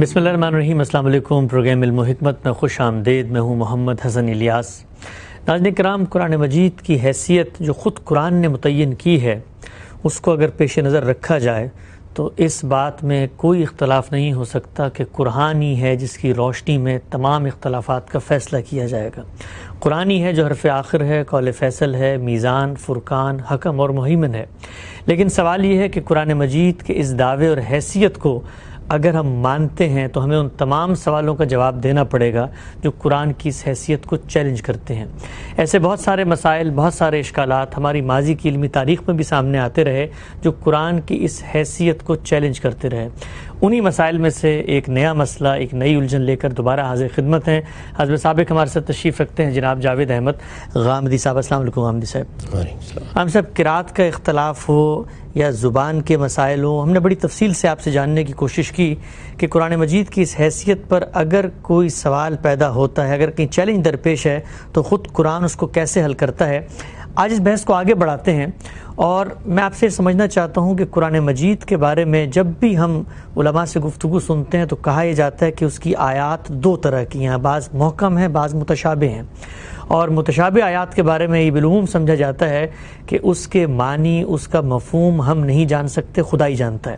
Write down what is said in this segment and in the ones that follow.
بسم اللہ الرحمن الرحیم۔ السلام علیکم۔ پروگرام علم و حکمت میں خوش آمدید۔ میں ہوں محمد حسن الیاس۔ ناظرین کرام، قرآن مجید کی حیثیت جو خود قرآن نے متعین کی ہے، اس کو اگر پیش نظر رکھا جائے تو اس بات میں کوئی اختلاف نہیں ہو سکتا کہ قرآن ہی ہے جس کی روشنی میں تمام اختلافات کا فیصلہ کیا جائے گا۔ قرآن ہی ہے جو حرف آخر ہے، قول فیصل ہے، میزان، فرقان، حکم اور مہیمن ہے۔ لیکن سوال یہ ہے کہ قرآن مجید کے اس دعوے اور حیثیت کو اگر ہم مانتے ہیں تو ہمیں ان تمام سوالوں کا جواب دینا پڑے گا جو قرآن کی اس حیثیت کو چیلنج کرتے ہیں۔ ایسے بہت سارے مسائل، بہت سارے اشکالات ہماری ماضی کی علمی تاریخ میں بھی سامنے آتے رہے جو قرآن کی اس حیثیت کو چیلنج کرتے رہے۔ انہی مسائل میں سے ایک نیا مسئلہ، ایک نئی الجھن لے کر دوبارہ حاضر خدمت ہیں۔ حضرت سابق ہمارے ساتھ تشریف رکھتے ہیں جناب جاوید احمد غامدی صاحب۔ السلام علیکم غامدی صاحب۔ ہم صاحب قرات کا اختلاف ہو یا زبان کے مسائل ہوں، ہم نے بڑی تفصیل سے آپ سے جاننے کی کوشش کی کہ قرآن مجید کی اس حیثیت پر اگر کوئی سوال پیدا ہوتا ہے، اگر کہیں چیلنج درپیش ہے تو خود قرآن اس کو کیسے حل کرتا ہے۔ آج اس بحث کو آگے بڑھاتے ہیں اور میں آپ سے سمجھنا چاہتا ہوں کہ قرآن مجید کے بارے میں جب بھی ہم علماء سے گفتگو سنتے ہیں تو کہا یہ جاتا ہے کہ اس کی آیات دو طرح کی ہیں، بعض محکم ہیں، بعض متشابہ ہیں، اور متشابہ آیات کے بارے میں یہ بالعموم سمجھا جاتا ہے کہ اس کے معنی، اس کا مفہوم ہم نہیں جان سکتے، خدا ہی جانتا ہے۔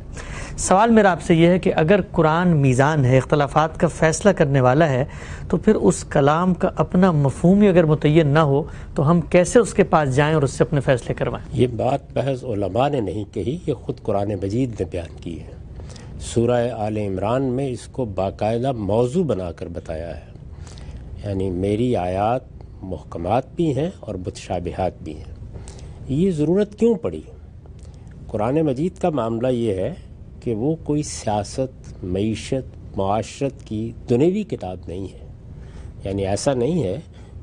سوال میرا آپ سے یہ ہے کہ اگر قرآن میزان ہے، اختلافات کا فیصلہ کرنے والا ہے، تو پھر اس کلام کا اپنا مفہوم ہی اگر متعین نہ ہو تو ہم کیسے اس کے پاس جائیں اور اس سے اپنے فیصلے کروائیں؟ یہ بات محض علماء نے نہیں کہی، یہ خود قرآن مجید نے بیان کی ہے۔ سورہ آل عمران میں اس کو باقاعدہ موضوع بنا کر بتایا ہے، یعنی میری آیات محکمات بھی ہیں اور متشابہات بھی ہیں۔ یہ ضرورت کیوں پڑی؟ قرآن مجید کا معاملہ یہ ہے کہ وہ کوئی سیاست، معیشت، معاشرت کی دنیوی کتاب نہیں ہے۔ یعنی ایسا نہیں ہے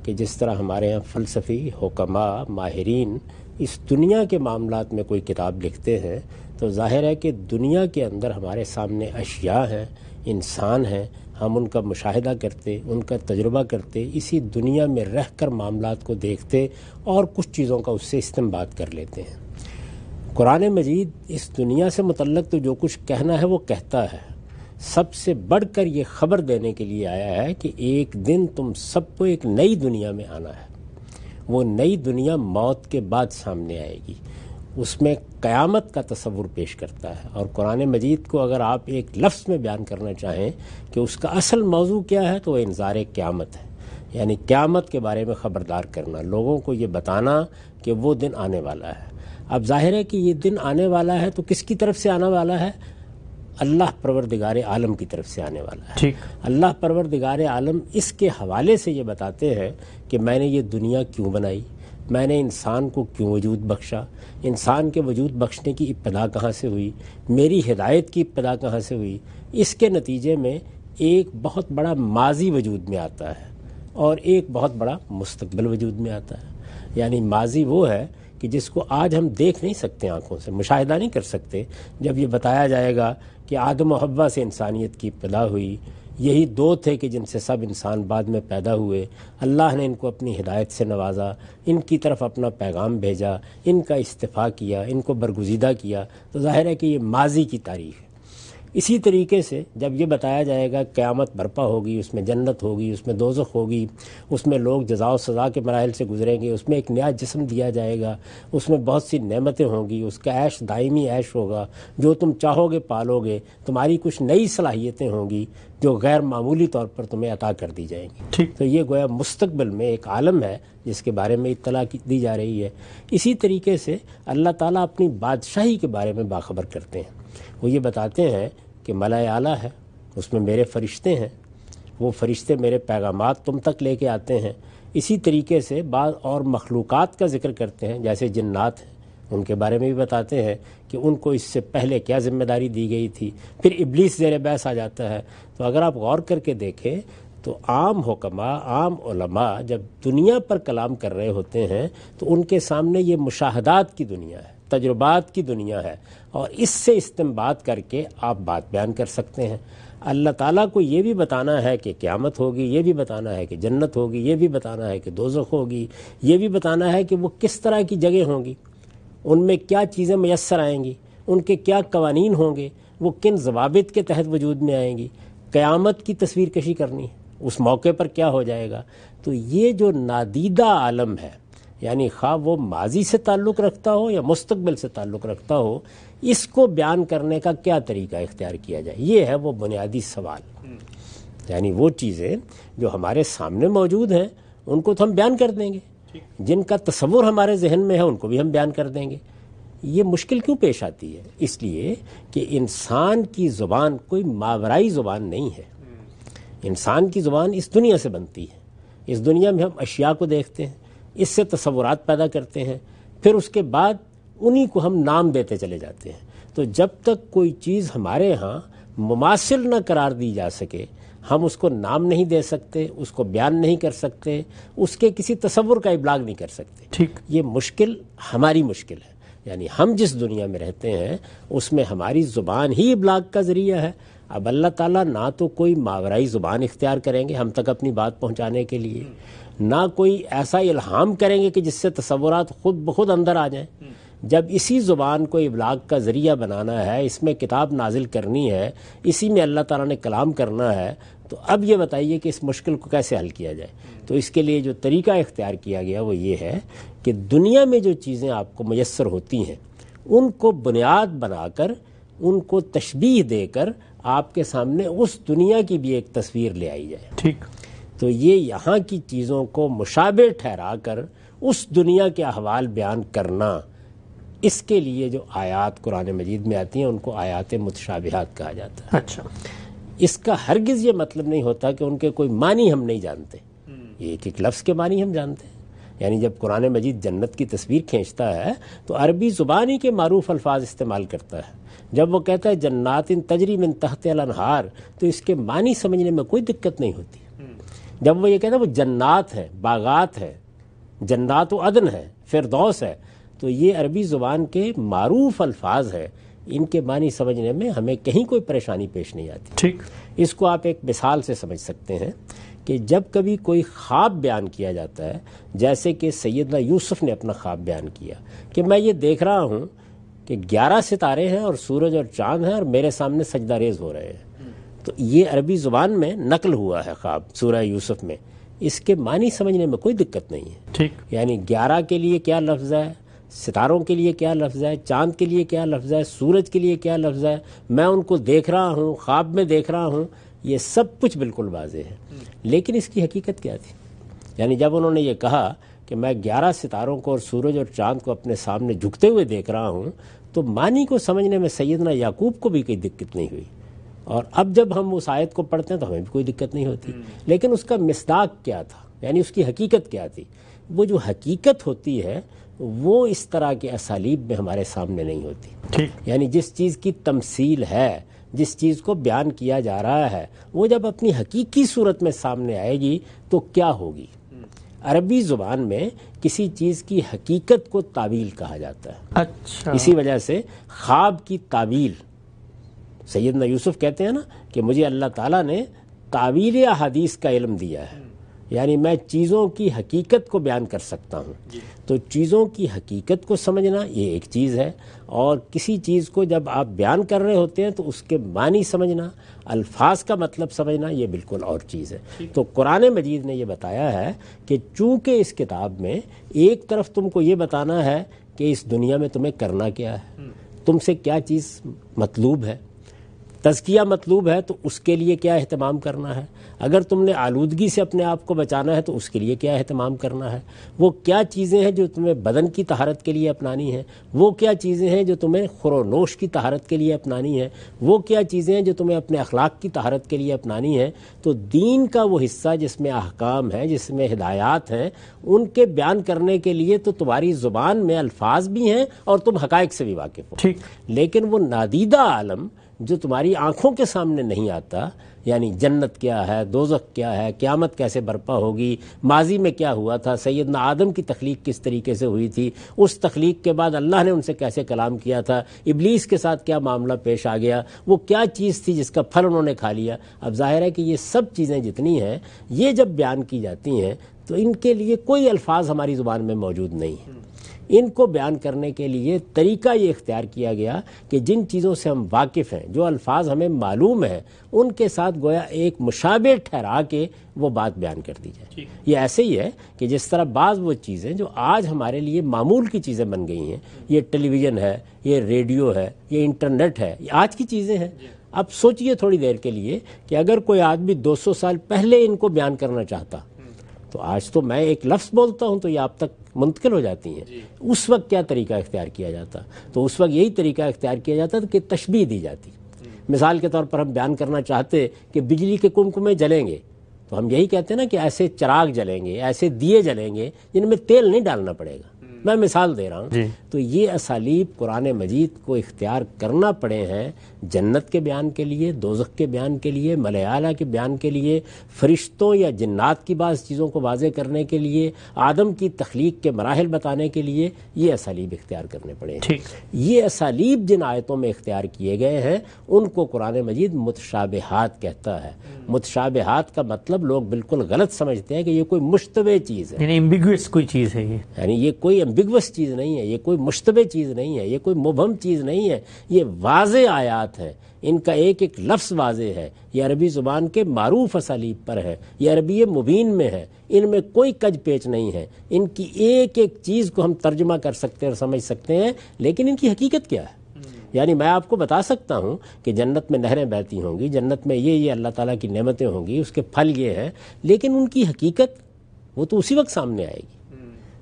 کہ جس طرح ہمارے ہاں فلسفی، حکماء، ماہرین اس دنیا کے معاملات میں کوئی کتاب لکھتے ہیں تو ظاہر ہے کہ دنیا کے اندر ہمارے سامنے اشیاء ہیں، انسان ہیں، ہم ان کا مشاہدہ کرتے، ان کا تجربہ کرتے، اسی دنیا میں رہ کر معاملات کو دیکھتے اور کچھ چیزوں کا اس سے استنباط کر لیتے ہیں۔ قرآن مجید اس دنیا سے متعلق تو جو کچھ کہنا ہے وہ کہتا ہے، سب سے بڑھ کر یہ خبر دینے کے لیے آیا ہے کہ ایک دن تم سب کو ایک نئی دنیا میں آنا ہے۔ وہ نئی دنیا موت کے بعد سامنے آئے گی، اس میں قیامت کا تصور پیش کرتا ہے۔ اور قرآن مجید کو اگر آپ ایک لفظ میں بیان کرنا چاہیں کہ اس کا اصل موضوع کیا ہے تو وہ انذار قیامت ہے، یعنی قیامت کے بارے میں خبردار کرنا، لوگوں کو یہ بتانا کہ وہ دن آنے والا ہے۔ اب ظاہر ہے کہ یہ دن آنے والا ہے تو کس کی طرف سے آنے والا ہے؟ اللہ پروردگار عالم کی طرف سے آنے والا ہے۔ اللہ پروردگار عالم اس کے حوالے سے یہ بتاتے ہیں کہ میں نے یہ دنیا کیوں بنائی، میں نے انسان کو کیوں وجود بخشا، انسان کے وجود بخشنے کی ابتدا کہاں سے ہوئی، میری ہدایت کی ابتدا کہاں سے ہوئی۔ اس کے نتیجے میں ایک بہت بڑا ماضی وجود میں آتا ہے اور ایک بہت بڑا مستقبل وجود میں آتا ہے۔ یعنی ماضی وہ ہے کہ جس کو آج ہم دیکھ نہیں سکتے، آنکھوں سے مشاہدہ نہیں کر سکتے۔ جب یہ بتایا جائے گا کہ آدم و حوا سے انسانیت کی ابتدا ہوئی، یہی دو تھے کہ جن سے سب انسان بعد میں پیدا ہوئے، اللہ نے ان کو اپنی ہدایت سے نوازا، ان کی طرف اپنا پیغام بھیجا، ان کا استعفا کیا، ان کو برگزیدہ کیا، تو ظاہر ہے کہ یہ ماضی کی تاریخ ہے۔ اسی طریقے سے جب یہ بتایا جائے گا قیامت برپا ہوگی، اس میں جنت ہوگی، اس میں دوزخ ہوگی، اس میں لوگ جزا و سزا کے مراحل سے گزریں گے، اس میں ایک نیا جسم دیا جائے گا، اس میں بہت سی نعمتیں ہوں گی، اس کا عیش دائمی عیش ہوگا، جو تم چاہو گے پالو گے، تمہاری کچھ نئی صلاحیتیں ہوں گی جو غیر معمولی طور پر تمہیں عطا کر دی جائیں گی۔ تو یہ گویا مستقبل میں ایک عالم ہے جس کے بارے میں اطلاع دی جا رہی ہے۔ اسی طریقے سے اللہ تعالیٰ اپنی بادشاہی کے بارے میں باخبر کرتے ہیں۔ وہ یہ بتاتے ہیں کہ ملائے اعلیٰ ہے، اس میں میرے فرشتے ہیں، وہ فرشتے میرے پیغامات تم تک لے کے آتے ہیں۔ اسی طریقے سے بعض اور مخلوقات کا ذکر کرتے ہیں، جیسے جنات ہیں، ان کے بارے میں بھی بتاتے ہیں کہ ان کو اس سے پہلے کیا ذمہ داری دی گئی تھی۔ پھر ابلیس زیر بحث آ جاتا ہے۔ تو اگر آپ غور کر کے دیکھیں تو عام حکماء، عام علماء جب دنیا پر کلام کر رہے ہوتے ہیں تو ان کے سامنے یہ مشاہدات کی دنیا ہے، تجربات کی دنیا ہے، اور اس سے استنباط کر کے آپ بات بیان کر سکتے ہیں۔ اللہ تعالیٰ کو یہ بھی بتانا ہے کہ قیامت ہوگی، یہ بھی بتانا ہے کہ جنت ہوگی، یہ بھی بتانا ہے کہ دوزخ ہوگی، یہ بھی بتانا ہے کہ وہ کس طرح کی جگہ ہوں گی، ان میں کیا چیزیں میسر آئیں گی، ان کے کیا قوانین ہوں گے، وہ کن ضوابط کے تحت وجود میں آئیں گی۔ قیامت کی تصویر کشی کرنی ہے، اس موقع پر کیا ہو جائے گا. تو یہ جو نادیدہ عالم ہے، یعنی خواہ وہ ماضی سے تعلق رکھتا ہو یا مستقبل سے تعلق رکھتا ہو، اس کو بیان کرنے کا کیا طریقہ اختیار کیا جائے، یہ ہے وہ بنیادی سوال. یعنی وہ چیزیں جو ہمارے سامنے موجود ہیں ان کو تو ہم بیان کر دیں گے، جن کا تصور ہمارے ذہن میں ہے ان کو بھی ہم بیان کر دیں گے. یہ مشکل کیوں پیش آتی ہے؟ اس لیے کہ انسان کی زبان کوئی ماورائی زبان نہیں ہے. انسان کی زبان اس دنیا سے بنتی ہے. اس دنیا میں ہم اشیاء کو دیکھتے ہیں، اس سے تصورات پیدا کرتے ہیں، پھر اس کے بعد انہی کو ہم نام دیتے چلے جاتے ہیں. تو جب تک کوئی چیز ہمارے ہاں مماثل نہ قرار دی جا سکے، ہم اس کو نام نہیں دے سکتے، اس کو بیان نہیں کر سکتے، اس کے کسی تصور کا ابلاغ نہیں کر سکتے. ٹھیک. یہ مشکل ہماری مشکل ہے. یعنی ہم جس دنیا میں رہتے ہیں اس میں ہماری زبان ہی ابلاغ کا ذریعہ ہے. اب اللہ تعالیٰ نہ تو کوئی ماورائی زبان اختیار کریں گے ہم تک اپنی بات پہنچانے کے لیے، نہ کوئی ایسا الہام کریں گے کہ جس سے تصورات خود بخود اندر آ جائیں. جب اسی زبان کو ابلاغ کا ذریعہ بنانا ہے، اس میں کتاب نازل کرنی ہے، اسی میں اللہ تعالیٰ نے کلام کرنا ہے، تو اب یہ بتائیے کہ اس مشکل کو کیسے حل کیا جائے. تو اس کے لیے جو طریقہ اختیار کیا گیا وہ یہ ہے کہ دنیا میں جو چیزیں آپ کو میسر ہوتی ہیں ان کو بنیاد بنا کر، ان کو تشبیہ دے کر آپ کے سامنے اس دنیا کی بھی ایک تصویر لے آئی جائے. ٹھیک. تو یہ یہاں کی چیزوں کو مشابہ ٹھہرا کر اس دنیا کے احوال بیان کرنا، اس کے لیے جو آیات قرآن مجید میں آتی ہیں ان کو آیات متشابہات کہا جاتا ہے. اچھا. اس کا ہرگز یہ مطلب نہیں ہوتا کہ ان کے کوئی معنی ہم نہیں جانتے. یہ ایک ایک لفظ کے معنی ہم جانتے ہیں. یعنی جب قرآن مجید جنت کی تصویر کھینچتا ہے تو عربی زبان ہی کے معروف الفاظ استعمال کرتا ہے. جب وہ کہتا ہے جنات تجری من تحت الانہار، تو اس کے معنی سمجھنے میں کوئی دقت نہیں ہوتی. جب وہ یہ کہتا ہے وہ جنات ہے، باغات ہے، جنات و عدن ہے، فردوس ہے، تو یہ عربی زبان کے معروف الفاظ ہے. ان کے معنی سمجھنے میں ہمیں کہیں کوئی پریشانی پیش نہیں آتی. ٹھیک. اس کو آپ ایک مثال سے سمجھ سکتے ہیں کہ جب کبھی کوئی خواب بیان کیا جاتا ہے، جیسے کہ سیدنا یوسف نے اپنا خواب بیان کیا کہ میں یہ دیکھ رہا ہوں کہ 11 ستارے ہیں اور سورج اور چاند ہیں اور میرے سامنے سجدہ ریز ہو رہے ہیں. تو یہ عربی زبان میں نقل ہوا ہے خواب سورہ یوسف میں. اس کے معنی سمجھنے میں کوئی دقت نہیں ہے. ٹھیک. یعنی 11 کے لیے کیا لفظ ہے، ستاروں کے لیے کیا لفظ ہے، چاند کے لیے کیا لفظ ہے، سورج کے لیے کیا لفظ ہے، میں ان کو دیکھ رہا ہوں، خواب میں دیکھ رہا ہوں، یہ سب کچھ بالکل واضح ہے. لیکن اس کی حقیقت کیا تھی؟ یعنی جب انہوں نے یہ کہا کہ میں 11 ستاروں کو اور سورج اور چاند کو اپنے سامنے جھکتے ہوئے دیکھ رہا ہوں، تو معنی کو سمجھنے میں سیدنا یعقوب کو بھی کوئی دقت نہیں ہوئی. اور اب جب ہم اس آیت کو پڑھتے ہیں تو ہمیں بھی کوئی دقت نہیں ہوتی. لیکن اس کا مصداق کیا تھا، یعنی اس کی حقیقت کیا تھی؟ وہ جو حقیقت ہوتی ہے وہ اس طرح کے اسالیب میں ہمارے سامنے نہیں ہوتی. ٹھیک. یعنی جس چیز کی تمثیل ہے، جس چیز کو بیان کیا جا رہا ہے، وہ جب اپنی حقیقی صورت میں سامنے آئے گی تو کیا ہوگی؟ عربی زبان میں کسی چیز کی حقیقت کو تعویل کہا جاتا ہے. اچھا. اسی وجہ سے خواب کی تعویل، سیدنا یوسف کہتے ہیں نا کہ مجھے اللہ تعالیٰ نے تعویل احادیث کا علم دیا ہے، یعنی میں چیزوں کی حقیقت کو بیان کر سکتا ہوں. تو چیزوں کی حقیقت کو سمجھنا یہ ایک چیز ہے، اور کسی چیز کو جب آپ بیان کر رہے ہوتے ہیں تو اس کے معنی سمجھنا، الفاظ کا مطلب سمجھنا، یہ بالکل اور چیز ہے. تو قرآن مجید نے یہ بتایا ہے کہ چونکہ اس کتاب میں ایک طرف تم کو یہ بتانا ہے کہ اس دنیا میں تمہیں کرنا کیا ہے، تم سے کیا چیز مطلوب ہے، تزکیہ مطلوب ہے تو اس کے لیے کیا اہتمام کرنا ہے، اگر تم نے آلودگی سے اپنے آپ کو بچانا ہے تو اس کے لیے کیا اہتمام کرنا ہے، وہ کیا چیزیں ہیں جو تمہیں بدن کی طہارت کے لیے اپنانی ہیں، وہ کیا چیزیں ہیں جو تمہیں خور و نوش کی طہارت کے لیے اپنانی ہیں، وہ کیا چیزیں ہیں جو تمہیں اپنے اخلاق کی طہارت کے لیے اپنانی ہیں. تو دین کا وہ حصہ جس میں احکام ہیں، جس میں ہدایات ہیں، ان کے بیان کرنے کے لیے تو تمہاری زبان میں الفاظ بھی ہیں اور تم حقائق سے بھی واقف ہو. ٹھیک. لیکن وہ نادیدہ عالم جو تمہاری آنکھوں کے سامنے نہیں آتا، یعنی جنت کیا ہے، دوزخ کیا ہے، قیامت کیسے برپا ہوگی، ماضی میں کیا ہوا تھا، سیدنا آدم کی تخلیق کس طریقے سے ہوئی تھی، اس تخلیق کے بعد اللہ نے ان سے کیسے کلام کیا تھا، ابلیس کے ساتھ کیا معاملہ پیش آ گیا، وہ کیا چیز تھی جس کا پھل انہوں نے کھا لیا. اب ظاہر ہے کہ یہ سب چیزیں جتنی ہیں یہ جب بیان کی جاتی ہیں تو ان کے لیے کوئی الفاظ ہماری زبان میں موجود نہیں ہیں. ان کو بیان کرنے کے لیے طریقہ یہ اختیار کیا گیا کہ جن چیزوں سے ہم واقف ہیں، جو الفاظ ہمیں معلوم ہیں، ان کے ساتھ گویا ایک مشابہ ٹھہرا کے وہ بات بیان کر دی جائے۔ یہ ایسے ہی ہے کہ جس طرح بعض وہ چیزیں جو آج ہمارے لیے معمول کی چیزیں بن گئی ہیں، یہ ٹیلی ویژن ہے، یہ ریڈیو ہے، یہ انٹرنیٹ ہے، یہ آج کی چیزیں ہیں۔ اب سوچئے تھوڑی دیر کے لیے کہ اگر کوئی آدمی 200 سال پہلے ان کو بیان کرنا چاہتا، تو آج تو میں ایک لفظ بولتا ہوں تو یہ آپ تک منتقل ہو جاتی ہیں۔ اس وقت کیا طریقہ اختیار کیا جاتا؟ تو اس وقت یہی طریقہ اختیار کیا جاتا کہ تشبیہ دی جاتی۔ مثال کے طور پر ہم بیان کرنا چاہتے کہ بجلی کے کمکمے جلیں گے، تو ہم یہی کہتے ہیں نا کہ ایسے چراغ جلیں گے، ایسے دیے جلیں گے جن میں تیل نہیں ڈالنا پڑے گا۔ میں مثال دے رہا ہوں۔ تو یہ اسالیب قرآن مجید کو اختیار کرنا پڑے ہیں جنت کے بیان کے لیے، دوزخ کے بیان کے لیے، ملائے اعلیٰ کے بیان کے لیے، فرشتوں یا جنات کی بعض چیزوں کو واضح کرنے کے لیے، آدم کی تخلیق کے مراحل بتانے کے لیے یہ اسالیب اختیار کرنے پڑے ہیں۔ یہ اسالیب جن آیتوں میں اختیار کیے گئے ہیں ان کو قرآن مجید متشابہات کہتا ہے۔ متشابہات کا مطلب لوگ بالکل غلط سمجھتے ہیں کہ یہ کوئی مشتبہ چیز ہے، یعنی ایمبیگوس کوئی چیز ہے، یعنی یہ کوئی ایمبیگوس چیز نہیں ہے، یہ کوئی مشتبہ چیز نہیں ہے، یہ کوئی مبہم چیز نہیں ہے، یہ واضح آیات ہیں۔ ان کا ایک ایک لفظ واضح ہے، یہ عربی زبان کے معروف اسالیب پر ہے، یہ عربی مبین میں ہے، ان میں کوئی کج پیچ نہیں ہے، ان کی ایک ایک چیز کو ہم ترجمہ کر سکتے ہیں اور سمجھ سکتے ہیں، لیکن ان کی حقیقت کیا ہے؟ یعنی میں آپ کو بتا سکتا ہوں کہ جنت میں نہریں بہتی ہوں گی، جنت میں یہ اللہ تعالیٰ کی نعمتیں ہوں گی، اس کے پھل یہ ہیں، لیکن ان کی حقیقت وہ تو اسی وقت سامنے آئے گی۔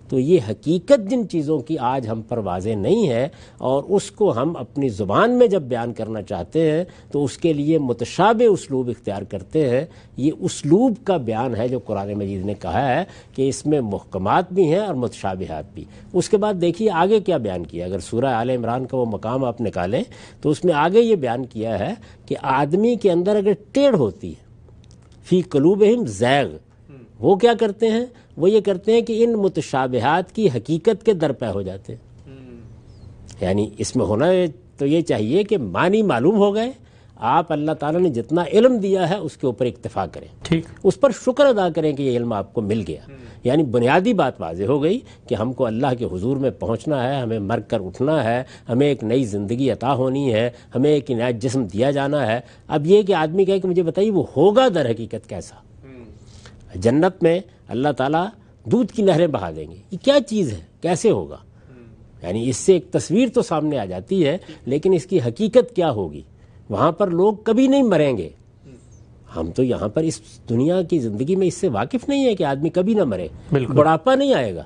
تو یہ حقیقت جن چیزوں کی آج ہم پر واضح نہیں ہے اور اس کو ہم اپنی زبان میں جب بیان کرنا چاہتے ہیں تو اس کے لیے متشابہ اسلوب اختیار کرتے ہیں۔ یہ اسلوب کا بیان ہے جو قرآن مجید نے کہا ہے کہ اس میں محکمات بھی ہیں اور متشابہات بھی۔ اس کے بعد دیکھیے آگے کیا بیان کیا، اگر سورہ آل عمران کا وہ مقام آپ نکالیں تو اس میں آگے یہ بیان کیا ہے کہ آدمی کے اندر اگر ٹیڑھ ہوتی ہے، فی قلوبہم زیغ، وہ کیا کرتے ہیں؟ وہ یہ کرتے ہیں کہ ان متشابہات کی حقیقت کے درپے ہو جاتے ہیں۔ یعنی اس میں ہونا تو یہ چاہیے کہ معنی معلوم ہو گئے، آپ اللہ تعالیٰ نے جتنا علم دیا ہے اس کے اوپر اکتفا کریں، اس پر شکر ادا کریں کہ یہ علم آپ کو مل گیا۔ یعنی بنیادی بات واضح ہو گئی کہ ہم کو اللہ کے حضور میں پہنچنا ہے، ہمیں مر کر اٹھنا ہے، ہمیں ایک نئی زندگی عطا ہونی ہے، ہمیں ایک نیا جسم دیا جانا ہے۔ اب یہ کہ آدمی کہے کہ مجھے بتائیے وہ ہوگا در حقیقت کیسا؟ جنت میں اللہ تعالیٰ دودھ کی نہریں بہا دیں گے، یہ کیا چیز ہے، کیسے ہوگا؟ یعنی اس سے ایک تصویر تو سامنے آ جاتی ہے، لیکن اس کی حقیقت کیا ہوگی؟ وہاں پر لوگ کبھی نہیں مریں گے۔ ہم تو یہاں پر اس دنیا کی زندگی میں اس سے واقف نہیں ہے کہ آدمی کبھی نہ مرے، بڑھاپا نہیں آئے گا۔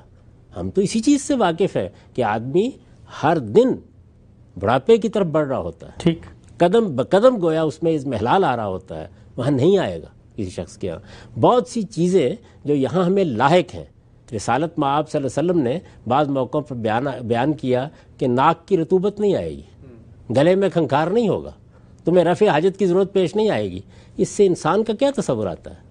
ہم تو اسی چیز سے واقف ہیں کہ آدمی ہر دن بڑھاپے کی طرف بڑھ رہا ہوتا ہے، قدم بقدم گویا اس میں اضمحلال آ رہا ہوتا ہے، وہاں نہیں آئے گا کسی شخص کے یہاں۔ بہت سی چیزیں جو یہاں ہمیں لاحق ہیں، رسالت میں آپ صلی اللہ علیہ وسلم نے بعض موقعوں پر بیان کیا کہ ناک کی رطوبت نہیں آئے گی، گلے میں کھنکھار نہیں ہوگا، تمہیں رفع حاجت کی ضرورت پیش نہیں آئے گی۔ اس سے انسان کا کیا تصور آتا ہے؟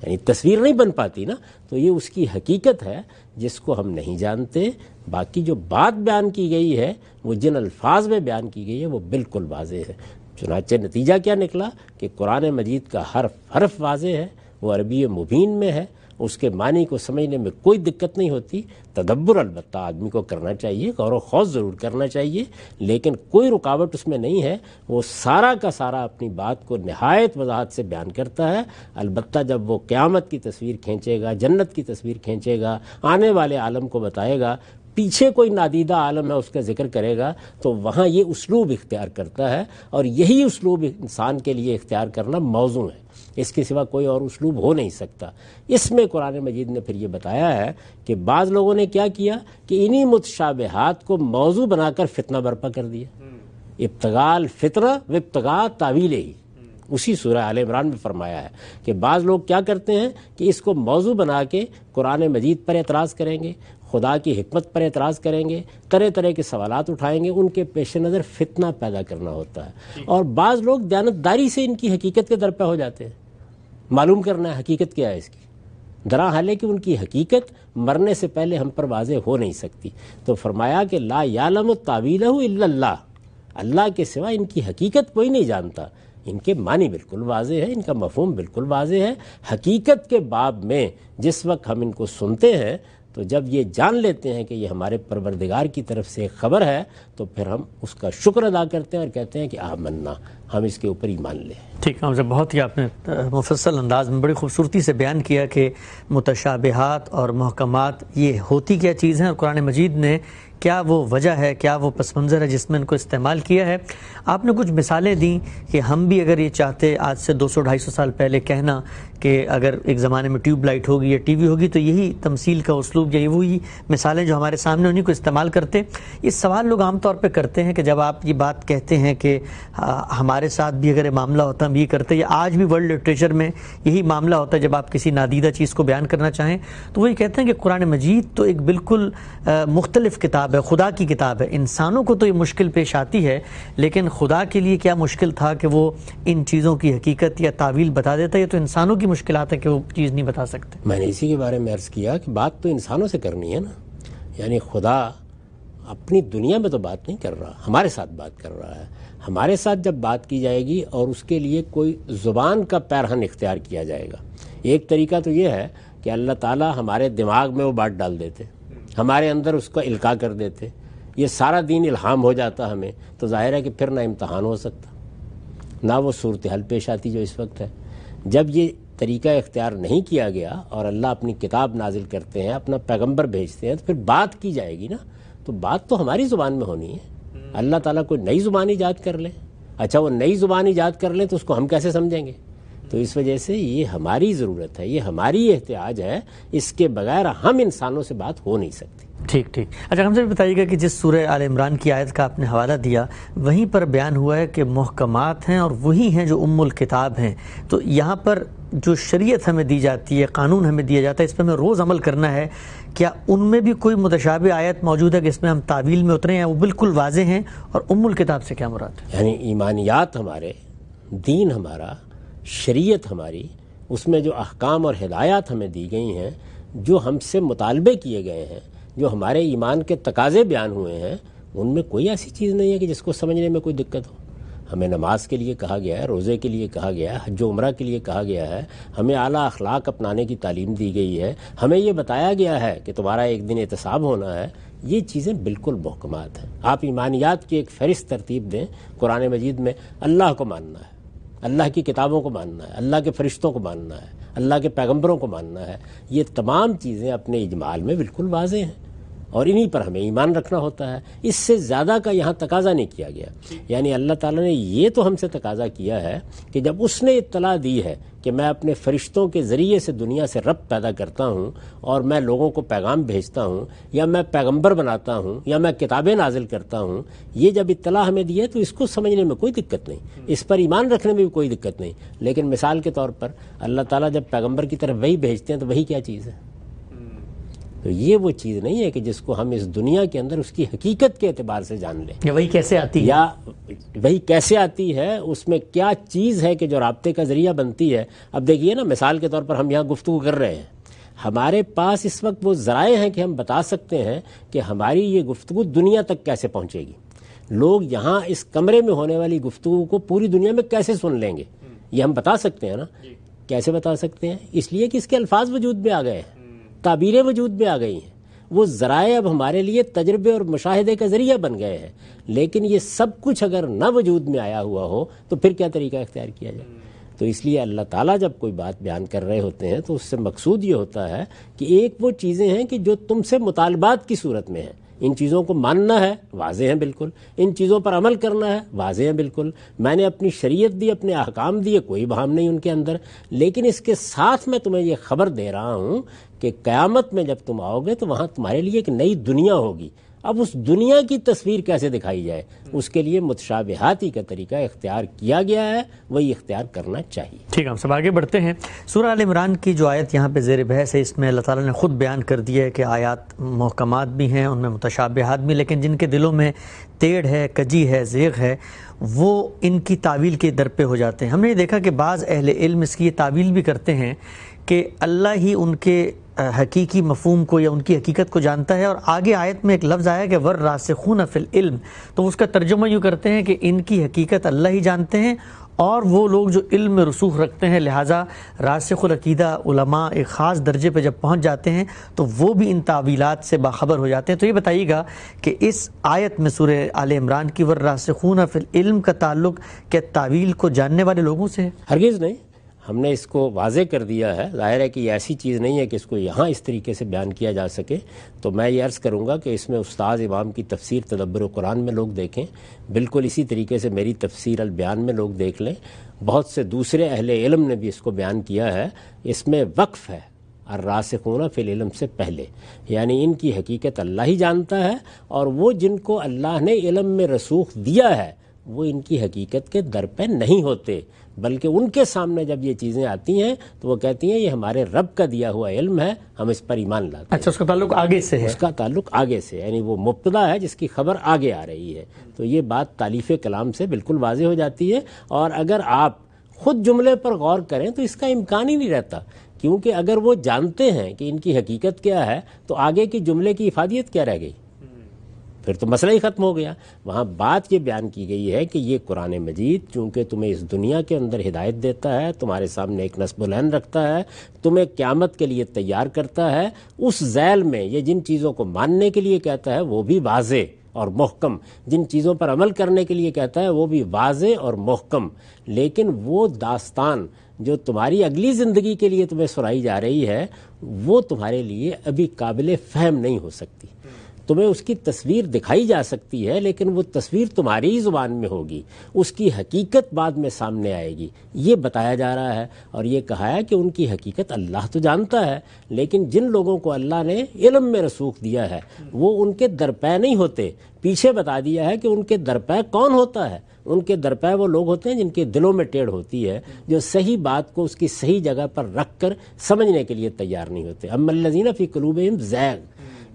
یعنی تصویر نہیں بن پاتی نا۔ تو یہ اس کی حقیقت ہے جس کو ہم نہیں جانتے۔ باقی جو بات بیان کی گئی ہے وہ جن الفاظ میں بیان کی گئی ہے وہ بالکل واضح ہے۔ چنانچہ نتیجہ کیا نکلا کہ قرآن مجید کا حرف واضح ہے، وہ عربی مبین میں ہے، اس کے معنی کو سمجھنے میں کوئی دقت نہیں ہوتی۔ تدبر البتہ آدمی کو کرنا چاہیے، غور و خوض ضرور کرنا چاہیے، لیکن کوئی رکاوٹ اس میں نہیں ہے۔ وہ سارا کا سارا اپنی بات کو نہایت وضاحت سے بیان کرتا ہے۔ البتہ جب وہ قیامت کی تصویر کھینچے گا، جنت کی تصویر کھینچے گا، آنے والے عالم کو بتائے گا، پیچھے کوئی نادیدہ عالم ہے اس کا ذکر کرے گا، تو وہاں یہ اسلوب اختیار کرتا ہے، اور یہی اسلوب انسان کے لیے اختیار کرنا موزوں ہے۔ اس کے سوا کوئی اور اسلوب ہو نہیں سکتا۔ اس میں قرآن مجید نے پھر یہ بتایا ہے کہ بعض لوگوں نے کیا کیا کہ انہی متشابہات کو موضوع بنا کر فتنہ برپا کر دیا۔ ابتغاء الفتنہ و ابتغاء تاویلہ، اسی سورہ آل عمران میں فرمایا ہے کہ بعض لوگ کیا کرتے ہیں کہ اس کو موضوع بنا کے قرآن مجید پر اعتراض کریں گے، خدا کی حکمت پر اعتراض کریں گے، طرح طرح کے سوالات اٹھائیں گے، ان کے پیش نظر فتنہ پیدا کرنا ہوتا ہے۔ اور بعض لوگ دیانتداری سے ان کی حقیقت کے درپے ہو جاتے ہیں، معلوم کرنا ہے حقیقت کیا ہے اس کی، درا حالے کہ ان کی حقیقت مرنے سے پہلے ہم پر واضح ہو نہیں سکتی۔ تو فرمایا کہ لا یعلم تاویلہ الا اللہ، اللہ کے سوا ان کی حقیقت کوئی نہیں جانتا۔ ان کے معنی بالکل واضح ہے، ان کا مفہوم بالکل واضح ہے۔ حقیقت کے باب میں جس وقت ہم ان کو سنتے ہیں تو جب یہ جان لیتے ہیں کہ یہ ہمارے پروردگار کی طرف سے ایک خبر ہے تو پھر ہم اس کا شکر ادا کرتے ہیں اور کہتے ہیں کہ آمنا، ہم اس کے اوپر ایمان لیں۔ ٹھیک ہے، بہت ہی آپ نے مفصل انداز میں بڑی خوبصورتی سے بیان کیا کہ متشابہات اور محکمات یہ ہوتی کیا چیز ہیں، اور قرآن مجید نے کیا وہ وجہ ہے، کیا وہ پس منظر ہے جس میں ان کو استعمال کیا ہے۔ آپ نے کچھ مثالیں دیں کہ ہم بھی اگر یہ چاہتے آج سے 200-250 سال پہلے کہنا کہ اگر ایک زمانے میں ٹیوب لائٹ ہوگی یا ٹی وی ہوگی تو یہی تمثیل کا اسلوب یا وہی مثالیں جو ہمارے سامنے انہیں کو استعمال کرتے۔ یہ سوال لوگ عام طور پہ کرتے ہیں کہ جب آپ یہ بات کہتے ہیں کہ ہمارے ساتھ بھی اگر یہ معاملہ ہوتا ہم یہ کرتے، یا آج بھی ورلڈ لٹریچر میں یہی معاملہ ہوتا ہے جب آپ کسی نادیدہ چیز کو بیان کرنا چاہیں تو وہی کہتے ہیں کہ قرآن مجید تو ایک بالکل مختلف کتاب ہے، خدا کی کتاب ہے۔ انسانوں کو تو یہ مشکل پیش آتی ہے، لیکن خدا کے لیے کیا مشکل تھا کہ وہ ان چیزوں کی حقیقت یا تعویل بتا دیتا ہے؟ یہ تو انسانوں کی مشکلات ہے کہ وہ چیز نہیں بتا سکتے۔ میں نے اسی کے بارے میں عرض کیا کہ بات تو انسانوں سے کرنی ہے نا، یعنی خدا اپنی دنیا میں تو بات نہیں کر رہا، ہمارے ساتھ بات کر رہا ہے۔ ہمارے ساتھ جب بات کی جائے گی اور اس کے لیے کوئی زبان کا پیرہن اختیار کیا جائے گا، ایک طریقہ تو یہ ہے کہ اللہ تعالیٰ ہمارے دماغ میں وہ بات ڈال دیتے، ہمارے اندر اس کا القاء کر دیتے، یہ سارا دین الہام ہو جاتا ہمیں، تو ظاہر ہے کہ پھر نہ امتحان ہو سکتا، نہ وہ صورتحال پیش آتی جو اس وقت ہے۔ جب یہ طریقہ اختیار نہیں کیا گیا اور اللہ اپنی کتاب نازل کرتے ہیں، اپنا پیغمبر بھیجتے ہیں، تو پھر بات کی جائے گی نا، تو بات تو ہماری زبان میں ہونی ہے۔ اللہ تعالیٰ کوئی نئی زبان ایجاد کر لے، اچھا وہ نئی زبان ایجاد کر لیں تو اس کو ہم کیسے سمجھیں گے؟ تو اس وجہ سے یہ ہماری ضرورت ہے، یہ ہماری احتیاج ہے، اس کے بغیر ہم انسانوں سے بات ہو نہیں سکتی۔ ٹھیک ٹھیک۔ اچھا ہم سے بھی بتائیے گا کہ جس سورہ آل عمران کی آیت کا آپ نے حوالہ دیا وہیں پر بیان ہوا ہے کہ محکمات ہیں اور وہی ہیں جو ام الکتاب ہیں، تو یہاں پر جو شریعت ہمیں دی جاتی ہے، قانون ہمیں دیا جاتا ہے، اس پہ ہمیں روز عمل کرنا ہے، کیا ان میں بھی کوئی متشابہ آیت موجود ہے کہ اس میں ہم تعویل میں اترے ہیں، وہ بالکل واضح ہیں؟ اور ام الکتاب سے کیا مراد ہے؟ یعنی ایمانیات ہمارے، دین ہمارا، شریعت ہماری، اس میں جو احکام اور ہدایات ہمیں دی گئی ہیں، جو ہم سے مطالبے کیے گئے ہیں، جو ہمارے ایمان کے تقاضے بیان ہوئے ہیں، ان میں کوئی ایسی چیز نہیں ہے کہ جس کو سمجھنے میں کوئی دقت ہو۔ ہمیں نماز کے لیے کہا گیا ہے، روزے کے لیے کہا گیا ہے، حج و عمرہ کے لیے کہا گیا ہے، ہمیں اعلیٰ اخلاق اپنانے کی تعلیم دی گئی ہے، ہمیں یہ بتایا گیا ہے کہ تمہارا ایک دن احتساب ہونا ہے۔ یہ چیزیں بالکل محکمات ہیں۔ آپ ایمانیات کی ایک فہرست ترتیب دیں، قرآن مجید میں اللہ کو ماننا ہے، اللہ کی کتابوں کو ماننا ہے، اللہ کے فرشتوں کو ماننا ہے، اللہ کے پیغمبروں کو ماننا ہے، یہ تمام چیزیں اپنے اجمال میں بالکل واضح ہیں اور انہی پر ہمیں ایمان رکھنا ہوتا ہے۔ اس سے زیادہ کا یہاں تقاضا نہیں کیا گیا۔ یعنی اللہ تعالیٰ نے یہ تو ہم سے تقاضا کیا ہے کہ جب اس نے اطلاع دی ہے کہ میں اپنے فرشتوں کے ذریعے سے دنیا سے ربط پیدا کرتا ہوں اور میں لوگوں کو پیغام بھیجتا ہوں، یا میں پیغمبر بناتا ہوں، یا میں کتابیں نازل کرتا ہوں، یہ جب اطلاع ہمیں دی ہے تو اس کو سمجھنے میں کوئی دقت نہیں، اس پر ایمان رکھنے میں بھی کوئی دقت نہیں۔ لیکن مثال کے طور پر اللہ تعالیٰ جب پیغمبر کی طرف وہی بھیجتے ہیں تو وہی کیا چیز ہے؟ تو یہ وہ چیز نہیں ہے کہ جس کو ہم اس دنیا کے اندر اس کی حقیقت کے اعتبار سے جان لیں، یا وہی کیسے آتی ہے، یا وہی کیسے آتی ہے، اس میں کیا چیز ہے کہ جو رابطے کا ذریعہ بنتی ہے۔ اب دیکھیے نا، مثال کے طور پر ہم یہاں گفتگو کر رہے ہیں، ہمارے پاس اس وقت وہ ذرائع ہیں کہ ہم بتا سکتے ہیں کہ ہماری یہ گفتگو دنیا تک کیسے پہنچے گی، لوگ یہاں اس کمرے میں ہونے والی گفتگو کو پوری دنیا میں کیسے سن لیں گے، یہ ہم بتا سکتے ہیں نا۔ کیسے بتا سکتے ہیں؟ اس لیے کہ اس کے الفاظ وجود میں آ گئے ہیں، تعبیریں وجود میں آ گئی ہیں، وہ ذرائع اب ہمارے لیے تجربے اور مشاہدے کا ذریعہ بن گئے ہیں۔ لیکن یہ سب کچھ اگر نہ وجود میں آیا ہوا ہو تو پھر کیا طریقہ اختیار کیا جائے؟ تو اس لیے اللہ تعالیٰ جب کوئی بات بیان کر رہے ہوتے ہیں تو اس سے مقصود یہ ہوتا ہے کہ ایک وہ چیزیں ہیں کہ جو تم سے مطالبات کی صورت میں ہیں، ان چیزوں کو ماننا ہے، واضح ہیں بالکل، ان چیزوں پر عمل کرنا ہے، واضح ہیں بالکل، میں نے اپنی شریعت دی، اپنے احکام دیے، کوئی بہام نہیں ان کے اندر۔ لیکن اس کے ساتھ میں تمہیں یہ خبر دے رہا ہوں کہ قیامت میں جب تم آؤ گے تو وہاں تمہارے لیے ایک نئی دنیا ہوگی۔ اب اس دنیا کی تصویر کیسے دکھائی جائے، اس کے لیے متشابہاتی کا طریقہ اختیار کیا گیا ہے، وہی اختیار کرنا چاہیے۔ ٹھیک ہے، ہم سب آگے بڑھتے ہیں۔ سورہ آل عمران کی جو آیت یہاں پہ زیر بحث ہے، اس میں اللہ تعالیٰ نے خود بیان کر دیا ہے کہ آیات محکمات بھی ہیں، ان میں متشابہات بھی، لیکن جن کے دلوں میں ٹیڑھ ہے، کجی ہے، زیغ ہے، وہ ان کی تعویل کے در پہ ہو جاتے ہیں۔ ہم نے یہ دیکھا کہ بعض اہل علم اس کی یہ تعویل بھی کرتے ہیں کہ اللہ ہی ان کے حقیقی مفہوم کو یا ان کی حقیقت کو جانتا ہے، اور آگے آیت میں ایک لفظ آیا کہ والراسخون فی العلم، تو اس کا ترجمہ یوں کرتے ہیں کہ ان کی حقیقت اللہ ہی جانتے ہیں اور وہ لوگ جو علم میں رسوخ رکھتے ہیں، لہٰذا راسخ العقیدہ علماء ایک خاص درجے پہ جب پہنچ جاتے ہیں تو وہ بھی ان تعویلات سے باخبر ہو جاتے ہیں۔ تو یہ بتائیے گا کہ اس آیت میں سورہ آل عمران کی والراسخون فی العلم کا تعلق کیا تعویل کو جاننے والے لوگوں سے ہے؟ ہرگز نہیں، ہم نے اس کو واضح کر دیا ہے۔ ظاہر ہے کہ یہ ایسی چیز نہیں ہے کہ اس کو یہاں اس طریقے سے بیان کیا جا سکے، تو میں یہ عرض کروں گا کہ اس میں استاد امام کی تفسیر تدبر قرآن میں لوگ دیکھیں، بالکل اسی طریقے سے میری تفسیر البیان میں لوگ دیکھ لیں، بہت سے دوسرے اہل علم نے بھی اس کو بیان کیا ہے۔ اس میں وقف ہے الراسخون فی العلم سے پہلے، یعنی ان کی حقیقت اللہ ہی جانتا ہے، اور وہ جن کو اللہ نے علم میں رسوخ دیا ہے وہ ان کی حقیقت کے در پہ نہیں ہوتے، بلکہ ان کے سامنے جب یہ چیزیں آتی ہیں تو وہ کہتی ہیں یہ ہمارے رب کا دیا ہوا علم ہے، ہم اس پر ایمان لاتے ہیں۔ اچھا، اس کا تعلق آگے سے ہے؟ اس کا تعلق آگے سے، یعنی وہ مبتدا ہے جس کی خبر آگے آ رہی ہے۔ تو یہ بات تالیف کلام سے بالکل واضح ہو جاتی ہے، اور اگر آپ خود جملے پر غور کریں تو اس کا امکان ہی نہیں رہتا، کیونکہ اگر وہ جانتے ہیں کہ ان کی حقیقت کیا ہے تو آگے کی جملے کی افادیت کیا رہ گئی؟ پھر تو مسئلہ ہی ختم ہو گیا۔ وہاں بات یہ بیان کی گئی ہے کہ یہ قرآن مجید چونکہ تمہیں اس دنیا کے اندر ہدایت دیتا ہے، تمہارے سامنے ایک نصب العین رکھتا ہے، تمہیں قیامت کے لیے تیار کرتا ہے، اس ذیل میں یہ جن چیزوں کو ماننے کے لیے کہتا ہے وہ بھی واضح اور محکم، جن چیزوں پر عمل کرنے کے لیے کہتا ہے وہ بھی واضح اور محکم، لیکن وہ داستان جو تمہاری اگلی زندگی کے لیے تمہیں سنائی جا رہی ہے وہ تمہارے لیے ابھی قابل فہم نہیں ہو سکتی۔ تمہیں اس کی تصویر دکھائی جا سکتی ہے لیکن وہ تصویر تمہاری ہی زبان میں ہوگی، اس کی حقیقت بعد میں سامنے آئے گی، یہ بتایا جا رہا ہے۔ اور یہ کہا ہے کہ ان کی حقیقت اللہ تو جانتا ہے، لیکن جن لوگوں کو اللہ نے علم میں رسوخ دیا ہے وہ ان کے درپے نہیں ہوتے۔ پیچھے بتا دیا ہے کہ ان کے درپے کون ہوتا ہے۔ ان کے درپے وہ لوگ ہوتے ہیں جن کے دلوں میں ٹیڑھ ہوتی ہے، جو صحیح بات کو اس کی صحیح جگہ پر رکھ کر سمجھنے کے لیے تیار نہیں ہوتے۔ اما الذین فی قلوبہم زیغ،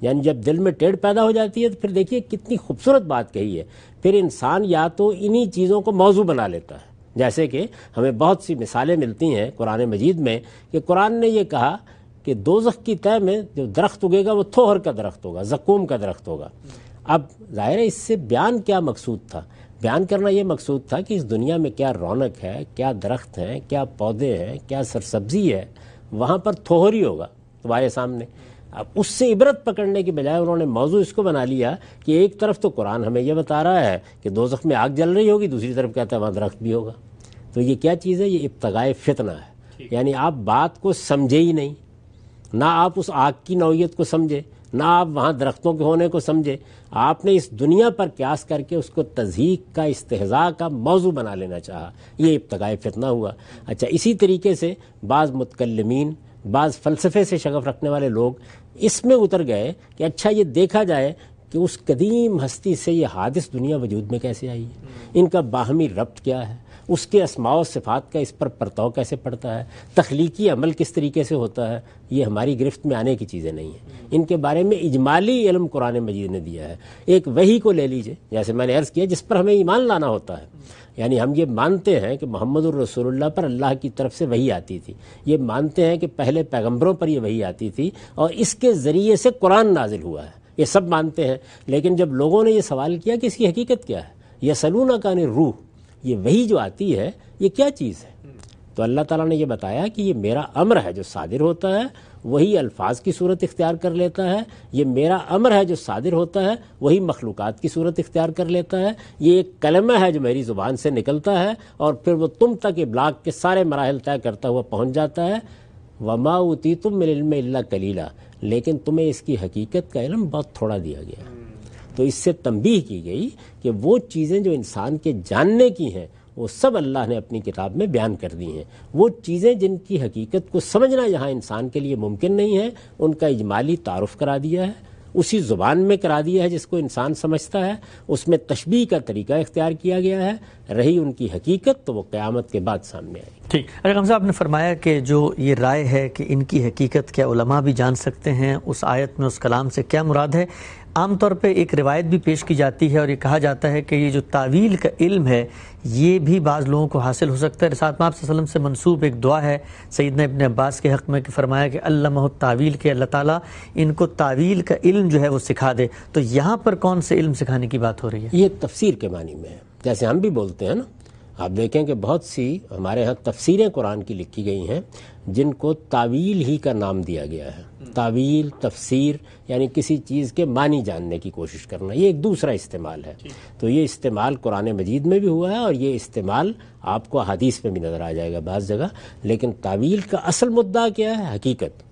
یعنی جب دل میں ٹیڑھ پیدا ہو جاتی ہے تو پھر دیکھیے کتنی خوبصورت بات کہی ہے، پھر انسان یا تو انہی چیزوں کو موضوع بنا لیتا ہے، جیسے کہ ہمیں بہت سی مثالیں ملتی ہیں قرآن مجید میں کہ قرآن نے یہ کہا کہ دوزخ کی تہہ میں جو درخت اگے گا وہ تھوہر کا درخت ہوگا، زقوم کا درخت ہوگا۔ اب ظاہر ہے اس سے بیان کیا مقصود تھا؟ بیان کرنا یہ مقصود تھا کہ اس دنیا میں کیا رونق ہے، کیا درخت ہیں، کیا پودے ہیں، کیا سرسبزی ہے، وہاں پر تھوہر ہی ہوگا تمہارے سامنے۔ اب اس سے عبرت پکڑنے کی بجائے انہوں نے موضوع اس کو بنا لیا کہ ایک طرف تو قرآن ہمیں یہ بتا رہا ہے کہ دوزخ میں آگ جل رہی ہوگی، دوسری طرف کہتا ہے وہاں درخت بھی ہوگا۔ تو یہ کیا چیز ہے؟ یہ ابتغائے فتنہ ہے، یعنی آپ بات کو سمجھے ہی نہیں، نہ آپ اس آگ کی نوعیت کو سمجھے، نہ آپ وہاں درختوں کے ہونے کو سمجھے، آپ نے اس دنیا پر قیاس کر کے اس کو تضحیک کا، استہزاء کا موضوع بنا لینا چاہا، یہ ابتغائے فتنہ ہوا۔ اچھا، اسی طریقے سے بعض متکلمین، بعض فلسفے سے شغف رکھنے والے لوگ اس میں اتر گئے کہ اچھا یہ دیکھا جائے کہ اس قدیم ہستی سے یہ حادث دنیا وجود میں کیسے آئی ہے، ان کا باہمی ربط کیا ہے، اس کے اسماء و صفات کا اس پر پرتو کیسے پڑتا ہے، تخلیقی عمل کس طریقے سے ہوتا ہے۔ یہ ہماری گرفت میں آنے کی چیزیں نہیں ہیں، ان کے بارے میں اجمالی علم قرآن مجید نے دیا ہے۔ ایک وحی کو لے لیجئے، جیسے میں نے عرض کیا، جس پر ہمیں ایمان لانا ہوتا ہے، یعنی ہم یہ مانتے ہیں کہ محمد الرسول اللہ پر اللہ کی طرف سے وحی آتی تھی، یہ مانتے ہیں کہ پہلے پیغمبروں پر یہ وحی آتی تھی اور اس کے ذریعے سے قرآن نازل ہوا ہے، یہ سب مانتے ہیں۔ لیکن جب لوگوں نے یہ سوال کیا کہ اس کی حقیقت کیا ہے، یسألونک عن الروح، یہ وحی جو آتی ہے یہ کیا چیز ہے، تو اللہ تعالیٰ نے یہ بتایا کہ یہ میرا امر ہے جو صادر ہوتا ہے، وہی الفاظ کی صورت اختیار کر لیتا ہے، یہ میرا امر ہے جو صادر ہوتا ہے وہی مخلوقات کی صورت اختیار کر لیتا ہے، یہ ایک کلمہ ہے جو میری زبان سے نکلتا ہے اور پھر وہ تم تک ابلاغ کے سارے مراحل طے کرتا ہوا پہنچ جاتا ہے۔ وما اوتیتم من العلم الا قلیلا، لیکن تمہیں اس کی حقیقت کا علم بہت تھوڑا دیا گیا۔ تو اس سے تنبیہ کی گئی کہ وہ چیزیں جو انسان کے جاننے کی ہیں وہ سب اللہ نے اپنی کتاب میں بیان کر دی ہیں، وہ چیزیں جن کی حقیقت کو سمجھنا یہاں انسان کے لیے ممکن نہیں ہے ان کا اجمالی تعارف کرا دیا ہے، اسی زبان میں کرا دیا ہے جس کو انسان سمجھتا ہے، اس میں تشبیہ کا طریقہ اختیار کیا گیا ہے، رہی ان کی حقیقت تو وہ قیامت کے بعد سامنے آئے گی۔ ٹھیک، ارقم صاحب نے فرمایا کہ جو یہ رائے ہے کہ ان کی حقیقت کیا علماء بھی جان سکتے ہیں، اس آیت میں اس کلام سے کیا مراد ہے؟ عام طور پہ ایک روایت بھی پیش کی جاتی ہے اور یہ کہا جاتا ہے کہ یہ جو تعویل کا علم ہے یہ بھی بعض لوگوں کو حاصل ہو سکتا ہے۔ رسالت میں آپ صلی اللہ علیہ وسلم سے منسوب ایک دعا ہے سیدنا ابن عباس کے حق میں کہ فرمایا کہ علمہ التعویل، کہ اللہ تعالیٰ ان کو تعویل کا علم جو ہے وہ سکھا دے۔ تو یہاں پر کون سے علم سکھانے کی بات ہو رہی ہے؟ یہ تفسیر کے معنی میں ہے، جیسے ہم بھی بولتے ہیں نا آپ دیکھیں کہ بہت سی ہمارے ہاں تفسیریں قرآن کی لکھی گئی ہیں جن کو تاویل ہی کا نام دیا گیا ہے. تاویل، تفسیر یعنی کسی چیز کے معنی جاننے کی کوشش کرنا، یہ ایک دوسرا استعمال ہے. تو یہ استعمال قرآن مجید میں بھی ہوا ہے اور یہ استعمال آپ کو حدیث میں بھی نظر آ جائے گا بعض جگہ. لیکن تاویل کا اصل مدعا کیا ہے؟ حقیقت.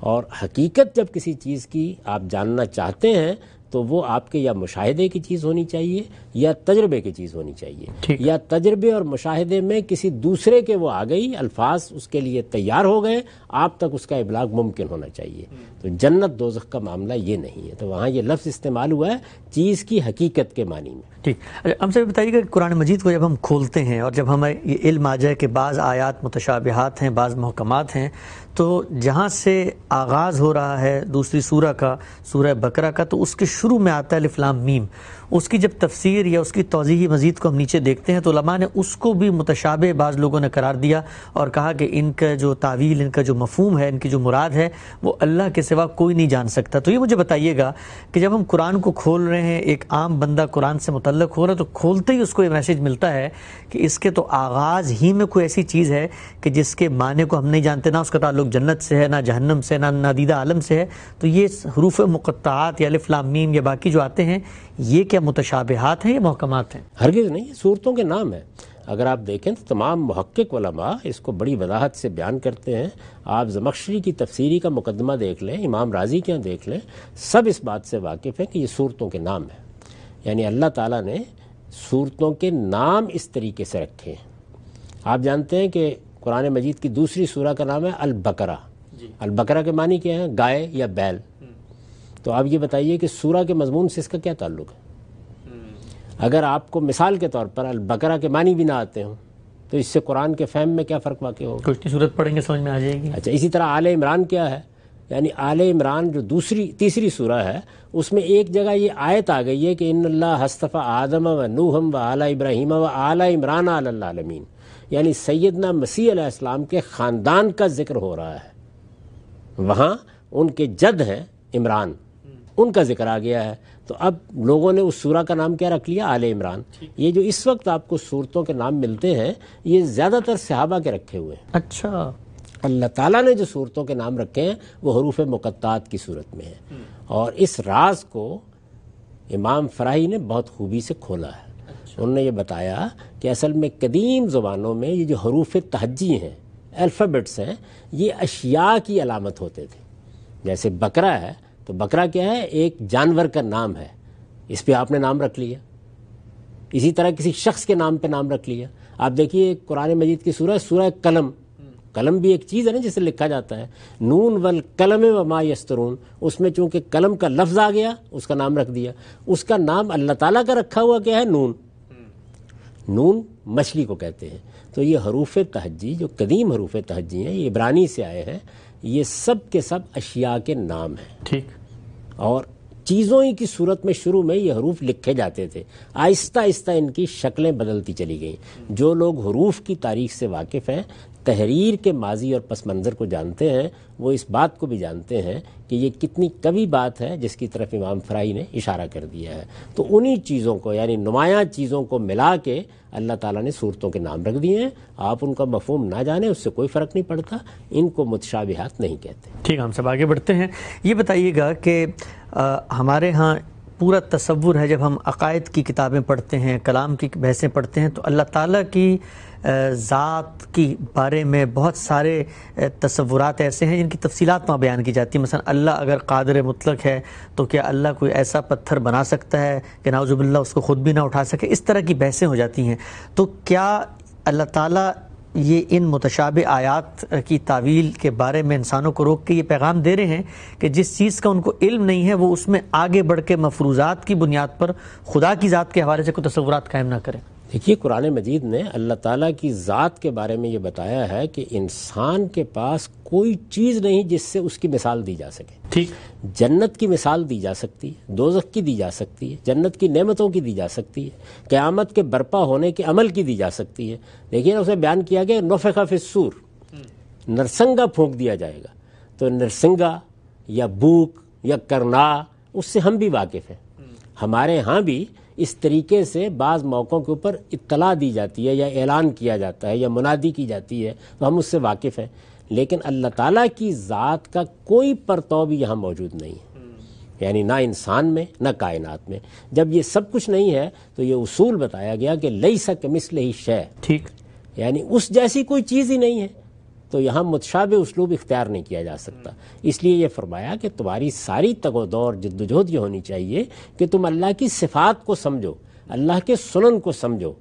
اور حقیقت جب کسی چیز کی آپ جاننا چاہتے ہیں تو وہ آپ کے یا مشاہدے کی چیز ہونی چاہیے یا تجربے کی چیز ہونی چاہیے، یا تجربے اور مشاہدے میں کسی دوسرے کے وہ آ گئی، الفاظ اس کے لیے تیار ہو گئے، آپ تک اس کا ابلاغ ممکن ہونا چاہیے. تو جنت دوزخ کا معاملہ یہ نہیں ہے. تو وہاں یہ لفظ استعمال ہوا ہے چیز کی حقیقت کے معنی میں. ٹھیک. ہم سے بتائیے کہ قرآن مجید کو جب ہم کھولتے ہیں اور جب ہمیں یہ علم آ جائے کہ بعض آیات متشابہات ہیں، بعض محکمات ہیں، تو جہاں سے آغاز ہو رہا ہے دوسری سورہ کا، سورہ بقرہ کا، تو اس کے شروع میں آتا ہے الف لام میم. اس کی جب تفسیر یا اس کی توضیحی مزید کو ہم نیچے دیکھتے ہیں تو علماء نے اس کو بھی متشابہ بعض لوگوں نے قرار دیا اور کہا کہ ان کا جو تعویل، ان کا جو مفہوم ہے، ان کی جو مراد ہے وہ اللہ کے سوا کوئی نہیں جان سکتا. تو یہ مجھے بتائیے گا کہ جب ہم قرآن کو کھول رہے ہیں، ایک عام بندہ قرآن سے متعلق ہو رہا ہے، تو کھولتے ہی اس کو یہ میسج ملتا ہے کہ اس کے تو آغاز ہی میں کوئی ایسی چیز ہے کہ جس کے معنی کو ہم نہیں جانتے، نہ اس کا تعلق جنت سے ہے، نہ جہنم سے، نہ نادیدہ عالم سے ہے. تو یہ حروف مقطعات یا الف لام میم یا باقی جو آتے ہیں، یہ کیا متشابہات ہیں یا محکمات ہیں؟ ہرگز نہیں، یہ صورتوں کے نام ہیں. اگر آپ دیکھیں تو تمام محقق علماء اس کو بڑی وضاحت سے بیان کرتے ہیں. آپ زمخشری کی تفسیری کا مقدمہ دیکھ لیں، امام رازی کے یہاں دیکھ لیں، سب اس بات سے واقف ہیں کہ یہ صورتوں کے نام ہیں. یعنی اللہ تعالیٰ نے صورتوں کے نام اس طریقے سے رکھے ہیں. آپ جانتے ہیں کہ قرآن مجید کی دوسری سورہ کا نام ہے البقرہ. البقرہ کے معنی کیا ہے؟ گائے یا بیل. تو آپ یہ بتائیے کہ سورہ کے مضمون سے اس کا کیا تعلق ہے؟ اگر آپ کو مثال کے طور پر البقرہ کے معنی بھی نہ آتے ہوں تو اس سے قرآن کے فہم میں کیا فرق واقع ہوگا؟ کچھ کی صورت پڑھیں گے سمجھ میں آ جائے گی. اچھا، اسی طرح آل عمران کیا ہے؟ یعنی آل عمران جو تیسری سورہ ہے، اس میں ایک جگہ یہ آیت آ گئی ہے کہ ان اللہ اصطفیٰ آدم و نوحم و آل ابراہیم و آل عمران علی العالمین. یعنی سیدنا مسیح علیہ السلام کے خاندان کا ذکر ہو رہا ہے. وہاں ان کے جد ہیں عمران، ان کا ذکر آ گیا ہے. تو اب لوگوں نے اس سورہ کا نام کیا رکھ لیا؟ آل عمران. یہ جو اس وقت آپ کو صورتوں کے نام ملتے ہیں یہ زیادہ تر صحابہ کے رکھے ہوئے ہیں. اچھا، اللہ تعالیٰ نے جو صورتوں کے نام رکھے ہیں وہ حروف مقطعات کی صورت میں ہیں. اور اس راز کو امام فراہی نے بہت خوبی سے کھولا ہے. انہوں نے یہ بتایا کہ اصل میں قدیم زبانوں میں یہ جو حروف تہجی ہیں، الفابیٹس ہیں، یہ اشیاء کی علامت ہوتے تھے. جیسے بقرہ ہے تو بقرہ کیا ہے؟ ایک جانور کا نام ہے، اس پہ آپ نے نام رکھ لیا. اسی طرح کسی شخص کے نام پہ نام رکھ لیا. آپ دیکھیے قرآن مجید کی سورہ قلم. قلم بھی ایک چیز ہے نا جسے لکھا جاتا ہے. نون والقلم وما یسطرون، اس میں چونکہ قلم کا لفظ آ گیا اس کا نام رکھ دیا. اس کا نام اللہ تعالیٰ کا رکھا ہوا کیا ہے؟ نون. نون مچھلی کو کہتے ہیں. تو یہ حروف تہجی جو قدیم حروف تہجی ہیں، یہ عبرانی سے آئے ہیں. یہ سب کے سب اشیاء کے نام ہیں. ٹھیک. اور چیزوں ہی کی صورت میں شروع میں یہ حروف لکھے جاتے تھے. آہستہ آہستہ ان کی شکلیں بدلتی چلی گئیں. جو لوگ حروف کی تاریخ سے واقف ہیں، تحریر کے ماضی اور پس منظر کو جانتے ہیں، وہ اس بات کو بھی جانتے ہیں کہ یہ کتنی قوی بات ہے جس کی طرف امام فرائی نے اشارہ کر دیا ہے. تو انہی چیزوں کو، یعنی نمایاں چیزوں کو ملا کے اللہ تعالیٰ نے صورتوں کے نام رکھ دیے ہیں. آپ ان کا مفہوم نہ جانیں اس سے کوئی فرق نہیں پڑتا. ان کو متشابہات نہیں کہتے. ٹھیک، ہم سب آگے بڑھتے ہیں. یہ بتائیے گا کہ ہمارے ہاں پورا تصور ہے جب ہم عقائد کی کتابیں پڑھتے ہیں، کلام کی بحثیں پڑھتے ہیں، تو اللہ تعالیٰ کی ذات کی بارے میں بہت سارے تصورات ایسے ہیں جن کی تفصیلات وہاں بیان کی جاتی ہیں. مثلا اللہ اگر قادر مطلق ہے تو کیا اللہ کوئی ایسا پتھر بنا سکتا ہے کہ نعوذ باللہ اس کو خود بھی نہ اٹھا سکے؟ اس طرح کی بحثیں ہو جاتی ہیں. تو کیا اللہ تعالیٰ یہ ان متشابہ آیات کی تعویل کے بارے میں انسانوں کو روک کے یہ پیغام دے رہے ہیں کہ جس چیز کا ان کو علم نہیں ہے وہ اس میں آگے بڑھ کے مفروضات کی بنیاد پر خدا کی ذات کے حوالے سے کوئی تصورات قائم نہ کریں؟ دیکھیے، قرآن مجید نے اللہ تعالیٰ کی ذات کے بارے میں یہ بتایا ہے کہ انسان کے پاس کوئی چیز نہیں جس سے اس کی مثال دی جا سکے. ٹھیک. جنت کی مثال دی جا سکتی ہے، دوزخ کی دی جا سکتی ہے، جنت کی نعمتوں کی دی جا سکتی ہے، قیامت کے برپا ہونے کے عمل کی دی جا سکتی ہے. لیکن اسے بیان کیا گیا نفخ فی الصور، نرسنگا پھونک دیا جائے گا. تو نرسنگا یا بوک یا کرنا، اس سے ہم بھی واقف ہیں. ہمارے ہاں بھی اس طریقے سے بعض موقعوں کے اوپر اطلاع دی جاتی ہے یا اعلان کیا جاتا ہے یا منادی کی جاتی ہے تو ہم اس سے واقف ہیں، لیکن اللہ تعالیٰ کی ذات کا کوئی پرتو بھی یہاں موجود نہیں ہے، یعنی نہ انسان میں نہ کائنات میں۔ جب یہ سب کچھ نہیں ہے تو یہ اصول بتایا گیا کہ لیس کمثلہ شیء، ٹھیک، یعنی اس جیسی کوئی چیز ہی نہیں ہے، تو یہاں متشابہ اسلوب اختیار نہیں کیا جا سکتا۔ اس لیے یہ فرمایا کہ تمہاری ساری تگ و دور جد و جہد یہ ہونی چاہیے کہ تم اللہ کی صفات کو سمجھو، اللہ کے سنن کو سمجھو،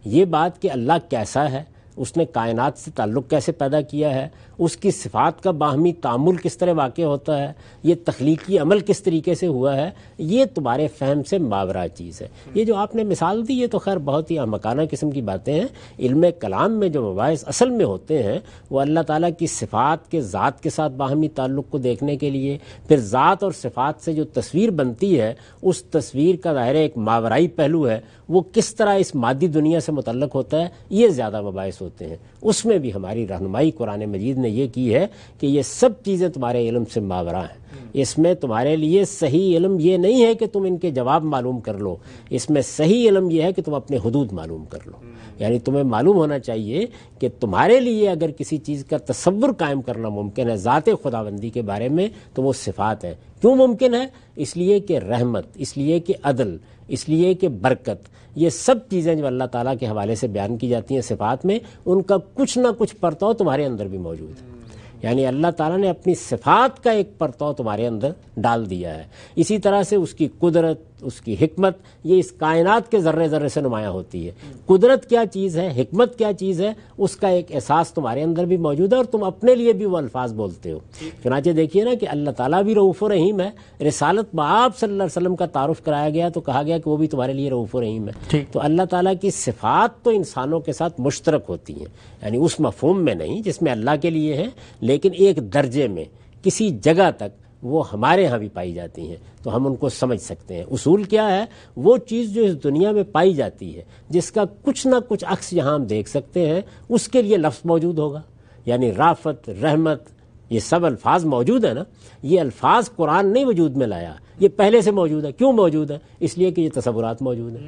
یہ بات کہ اللہ کیسا ہے، اس نے کائنات سے تعلق کیسے پیدا کیا ہے، اس کی صفات کا باہمی تعامل کس طرح واقع ہوتا ہے، یہ تخلیقی عمل کس طریقے سے ہوا ہے، یہ تمہارے فہم سے ماورا چیز ہے۔ یہ جو آپ نے مثال دی یہ تو خیر بہت ہی احمقانہ قسم کی باتیں ہیں۔ علم کلام میں جو مباحث اصل میں ہوتے ہیں وہ اللہ تعالیٰ کی صفات کے ذات کے ساتھ باہمی تعلق کو دیکھنے کے لیے، پھر ذات اور صفات سے جو تصویر بنتی ہے اس تصویر کا ظاہر ایک ماورائی پہلو ہے، وہ کس طرح اس مادی دنیا سے متعلق ہوتا ہے، یہ زیادہ مباحث ہوتے ہیں۔ اس میں بھی ہماری رہنمائی قرآن مجید نے یہ کی ہے کہ یہ سب چیزیں تمہارے علم سے ماورا ہیں، اس میں تمہارے لیے صحیح علم یہ نہیں ہے کہ تم ان کے جواب معلوم کر لو، اس میں صحیح علم یہ ہے کہ تم اپنے حدود معلوم کر لو۔ یعنی تمہیں معلوم ہونا چاہیے کہ تمہارے لیے اگر کسی چیز کا تصور قائم کرنا ممکن ہے ذات خداوندی کے بارے میں تو وہ صفات ہیں۔ کیوں ممکن ہے؟ اس لیے کہ رحمت، اس لیے کہ عدل، اس لیے کہ برکت، یہ سب چیزیں جو اللہ تعالیٰ کے حوالے سے بیان کی جاتی ہیں صفات میں، ان کا کچھ نہ کچھ پرتو تمہارے اندر بھی موجود ہے۔ یعنی اللہ تعالیٰ نے اپنی صفات کا ایک پرتو تمہارے اندر ڈال دیا ہے۔ اسی طرح سے اس کی قدرت، اس کی حکمت، یہ اس کائنات کے ذرے ذرے سے نمایاں ہوتی ہے۔ قدرت کیا چیز ہے، حکمت کیا چیز ہے، اس کا ایک احساس تمہارے اندر بھی موجود ہے اور تم اپنے لیے بھی وہ الفاظ بولتے ہو۔ چنانچہ دیکھیے نا کہ اللہ تعالیٰ بھی رؤوف و رحیم ہے، رسالت بآب صلی اللہ علیہ وسلم کا تعارف کرایا گیا تو کہا گیا کہ وہ بھی تمہارے لیے رؤوف و رحیم ہے۔ تو اللہ تعالیٰ کی صفات تو انسانوں کے ساتھ مشترک ہوتی ہیں، یعنی اس مفہوم میں نہیں جس میں اللہ کے لیے ہے، لیکن ایک درجے میں کسی جگہ تک وہ ہمارے ہاں بھی پائی جاتی ہیں تو ہم ان کو سمجھ سکتے ہیں۔ اصول کیا ہے؟ وہ چیز جو اس دنیا میں پائی جاتی ہے جس کا کچھ نہ کچھ عکس یہاں ہم دیکھ سکتے ہیں، اس کے لیے لفظ موجود ہوگا، یعنی رافت، رحمت، یہ سب الفاظ موجود ہیں نا۔ یہ الفاظ قرآن نہیں وجود میں لایا، یہ پہلے سے موجود ہے۔ کیوں موجود ہے؟ اس لیے کہ یہ تصورات موجود ہیں،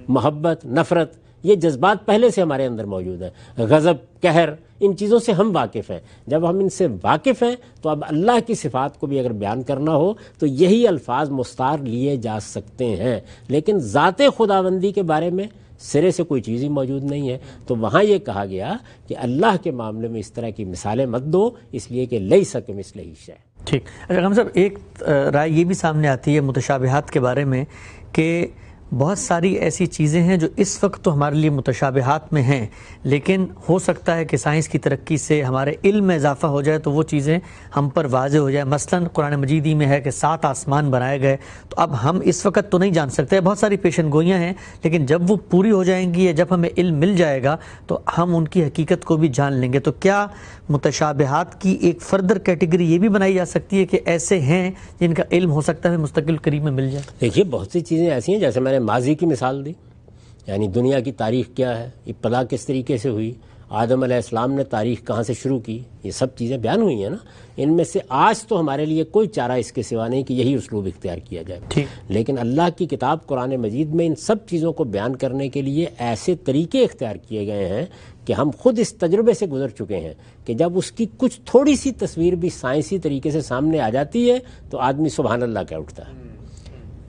محبت، نفرت، یہ جذبات پہلے سے ہمارے اندر موجود ہیں، غضب، قہر، ان چیزوں سے ہم واقف ہیں۔ جب ہم ان سے واقف ہیں تو اب اللہ کی صفات کو بھی اگر بیان کرنا ہو تو یہی الفاظ مستعار لیے جا سکتے ہیں، لیکن ذات خداوندی کے بارے میں سرے سے کوئی چیز ہی موجود نہیں ہے۔ تو وہاں یہ کہا گیا کہ اللہ کے معاملے میں اس طرح کی مثالیں مت دو، اس لیے کہ لیس کمثلہ شیء۔ ٹھیک۔ اچھا ہم صاحب، ایک رائے یہ بھی سامنے آتی ہے متشابہات کے بارے میں کہ بہت ساری ایسی چیزیں ہیں جو اس وقت تو ہمارے لیے متشابہات میں ہیں، لیکن ہو سکتا ہے کہ سائنس کی ترقی سے ہمارے علم میں اضافہ ہو جائے تو وہ چیزیں ہم پر واضح ہو جائے۔ مثلا قرآن مجید میں ہے کہ 7 آسمان بنائے گئے، تو اب ہم اس وقت تو نہیں جان سکتے، بہت ساری پیشن گوئیاں ہیں، لیکن جب وہ پوری ہو جائیں گی یا جب ہمیں علم مل جائے گا تو ہم ان کی حقیقت کو بھی جان لیں گے۔ تو کیا متشابہات کی ایک فردر کیٹیگری یہ بھی بنائی جا سکتی ہے کہ ایسے ہیں جن کا علم ہو سکتا ہے مستقل قریب میں مل جائے؟ دیکھیے بہت سی چیزیں ایسی ہیں، جیسے میں نے ماضی کی مثال دی، یعنی دنیا کی تاریخ کیا ہے، ابتدا کس طریقے سے ہوئی، آدم علیہ السلام نے تاریخ کہاں سے شروع کی، یہ سب چیزیں بیان ہوئی ہیں نا۔ ان میں سے آج تو ہمارے لیے کوئی چارہ اس کے سوا نہیں کہ یہی اسلوب اختیار کیا جائے، لیکن اللہ کی کتاب قرآن مجید میں ان سب چیزوں کو بیان کرنے کے لیے ایسے طریقے اختیار کیے گئے ہیں کہ ہم خود اس تجربے سے گزر چکے ہیں کہ جب اس کی کچھ تھوڑی سی تصویر بھی سائنسی طریقے سے سامنے آ جاتی ہے تو آدمی سبحان اللہ کہہ اٹھتا ہے۔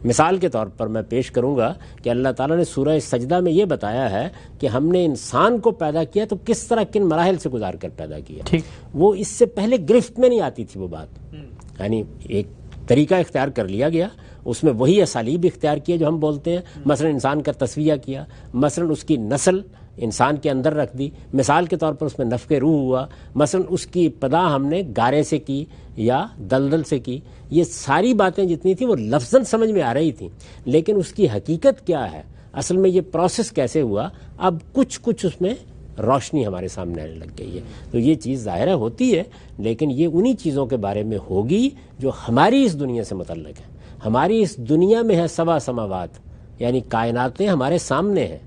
مثال کے طور پر میں پیش کروں گا کہ اللہ تعالیٰ نے سورہ سجدہ میں یہ بتایا ہے کہ ہم نے انسان کو پیدا کیا تو کس طرح کن مراحل سے گزار کر پیدا کیا۔ وہ اس سے پہلے گرفت میں نہیں آتی تھی وہ بات، یعنی ایک طریقہ اختیار کر لیا گیا، اس میں وہی اسالیب اختیار کیے جو ہم بولتے ہیں، مثلا انسان کا تسویہ کیا، مثلا اس کی نسل انسان کے اندر رکھ دی، مثال کے طور پر اس میں نفخ روح ہوا، مثلا اس کی ابتدا ہم نے گارے سے کی یا دلدل سے کی۔ یہ ساری باتیں جتنی تھیں وہ لفظاً سمجھ میں آ رہی تھیں، لیکن اس کی حقیقت کیا ہے، اصل میں یہ پروسیس کیسے ہوا، اب کچھ اس میں روشنی ہمارے سامنے آنے لگ گئی ہے۔ تو یہ چیز ظاہرہ ہوتی ہے، لیکن یہ انہی چیزوں کے بارے میں ہوگی جو ہماری اس دنیا سے متعلق ہے۔ ہماری اس دنیا میں ہے 7 سماوات، یعنی کائناتیں ہمارے سامنے ہیں،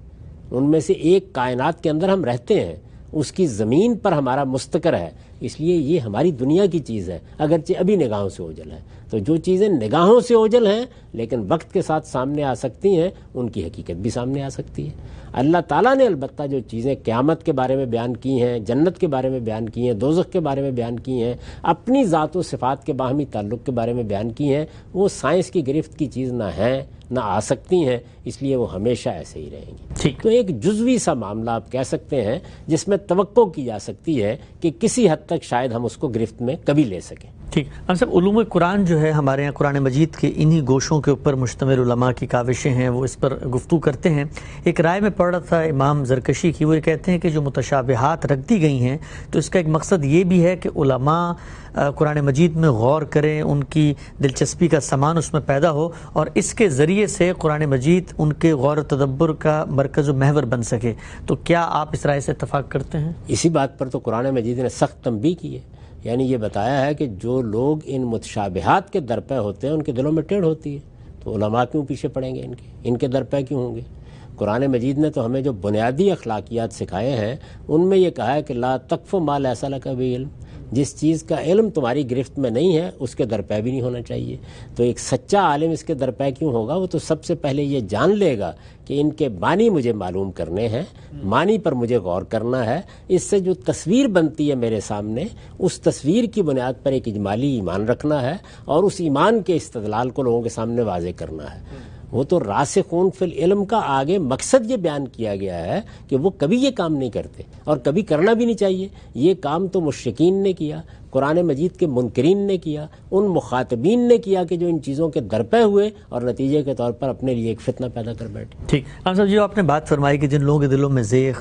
ان میں سے ایک کائنات کے اندر ہم رہتے ہیں، اس کی زمین پر ہمارا مستقر ہے، اس لیے یہ ہماری دنیا کی چیز ہے، اگرچہ ابھی نگاہوں سے اوجھل ہے۔ تو جو چیزیں نگاہوں سے اوجھل ہیں لیکن وقت کے ساتھ سامنے آ سکتی ہیں، ان کی حقیقت بھی سامنے آ سکتی ہے۔ اللہ تعالیٰ نے البتہ جو چیزیں قیامت کے بارے میں بیان کی ہیں، جنت کے بارے میں بیان کی ہیں، دوزخ کے بارے میں بیان کی ہیں، اپنی ذات و صفات کے باہمی تعلق کے بارے میں بیان کی ہیں، وہ سائنس کی گرفت کی چیز نہ ہیں نہ آ سکتی ہیں، اس لیے وہ ہمیشہ ایسے ہی رہیں گی۔ تو ایک جزوی سا معاملہ آپ کہہ سکتے ہیں جس میں توقع کی جا سکتی ہے کہ کسی حد تک شاید ہم اس کو گرفت میں کبھی لے سکیں۔ ٹھیک، ہم سب علوم قرآن جو ہے ہمارے یہاں قرآن مجید کے انہی گوشوں کے اوپر مشتمل علماء کی کاوشیں ہیں، وہ اس پر گفتگو کرتے ہیں۔ ایک رائے میں پڑھ رہا تھا امام زرکشی کی، وہ یہ کہتے ہیں کہ جو متشابہات رکھ دی گئی ہیں تو اس کا ایک مقصد یہ بھی ہے کہ علماء قرآن مجید میں غور کریں، ان کی دلچسپی کا سامان اس میں پیدا ہو، اور اس کے ذریعے سے قرآن مجید ان کے غور و تدبر کا مرکز و محور بن سکے۔ تو کیا آپ اس رائے سے اتفاق کرتے ہیں؟ اسی بات پر تو قرآن مجید نے سخت تنبیہ کی ہے، یعنی یہ بتایا ہے کہ جو لوگ ان متشابہات کے درپے ہوتے ہیں ان کے دلوں میں ٹیڑھ ہوتی ہے، تو علماء کیوں پیچھے پڑیں گے، ان کے درپے کیوں ہوں گے؟ قرآن مجید نے تو ہمیں جو بنیادی اخلاقیات سکھائے ہیں ان میں یہ کہا ہے کہ لا تقف ما لیس لک بہ علم، جس چیز کا علم تمہاری گرفت میں نہیں ہے اس کے درپے بھی نہیں ہونا چاہیے۔ تو ایک سچا عالم اس کے درپے کیوں ہوگا؟ وہ تو سب سے پہلے یہ جان لے گا کہ ان کے معنی مجھے معلوم کرنے ہیں، معنی پر مجھے غور کرنا ہے، اس سے جو تصویر بنتی ہے میرے سامنے اس تصویر کی بنیاد پر ایک اجمالی ایمان رکھنا ہے اور اس ایمان کے استدلال کو لوگوں کے سامنے واضح کرنا ہے۔ وہ تو راسخون فی العلم کا آگے مقصد یہ بیان کیا گیا ہے کہ وہ کبھی یہ کام نہیں کرتے اور کبھی کرنا بھی نہیں چاہیے۔ یہ کام تو مشرکین نے کیا، قرآن مجید کے منکرین نے کیا، ان مخاطبین نے کیا کہ جو ان چیزوں کے درپے ہوئے اور نتیجے کے طور پر اپنے لیے ایک فتنہ پیدا کر بیٹھے۔ ٹھیک، ہم صاحب جو آپ نے بات فرمائی کہ جن لوگوں کے دلوں میں زیغ،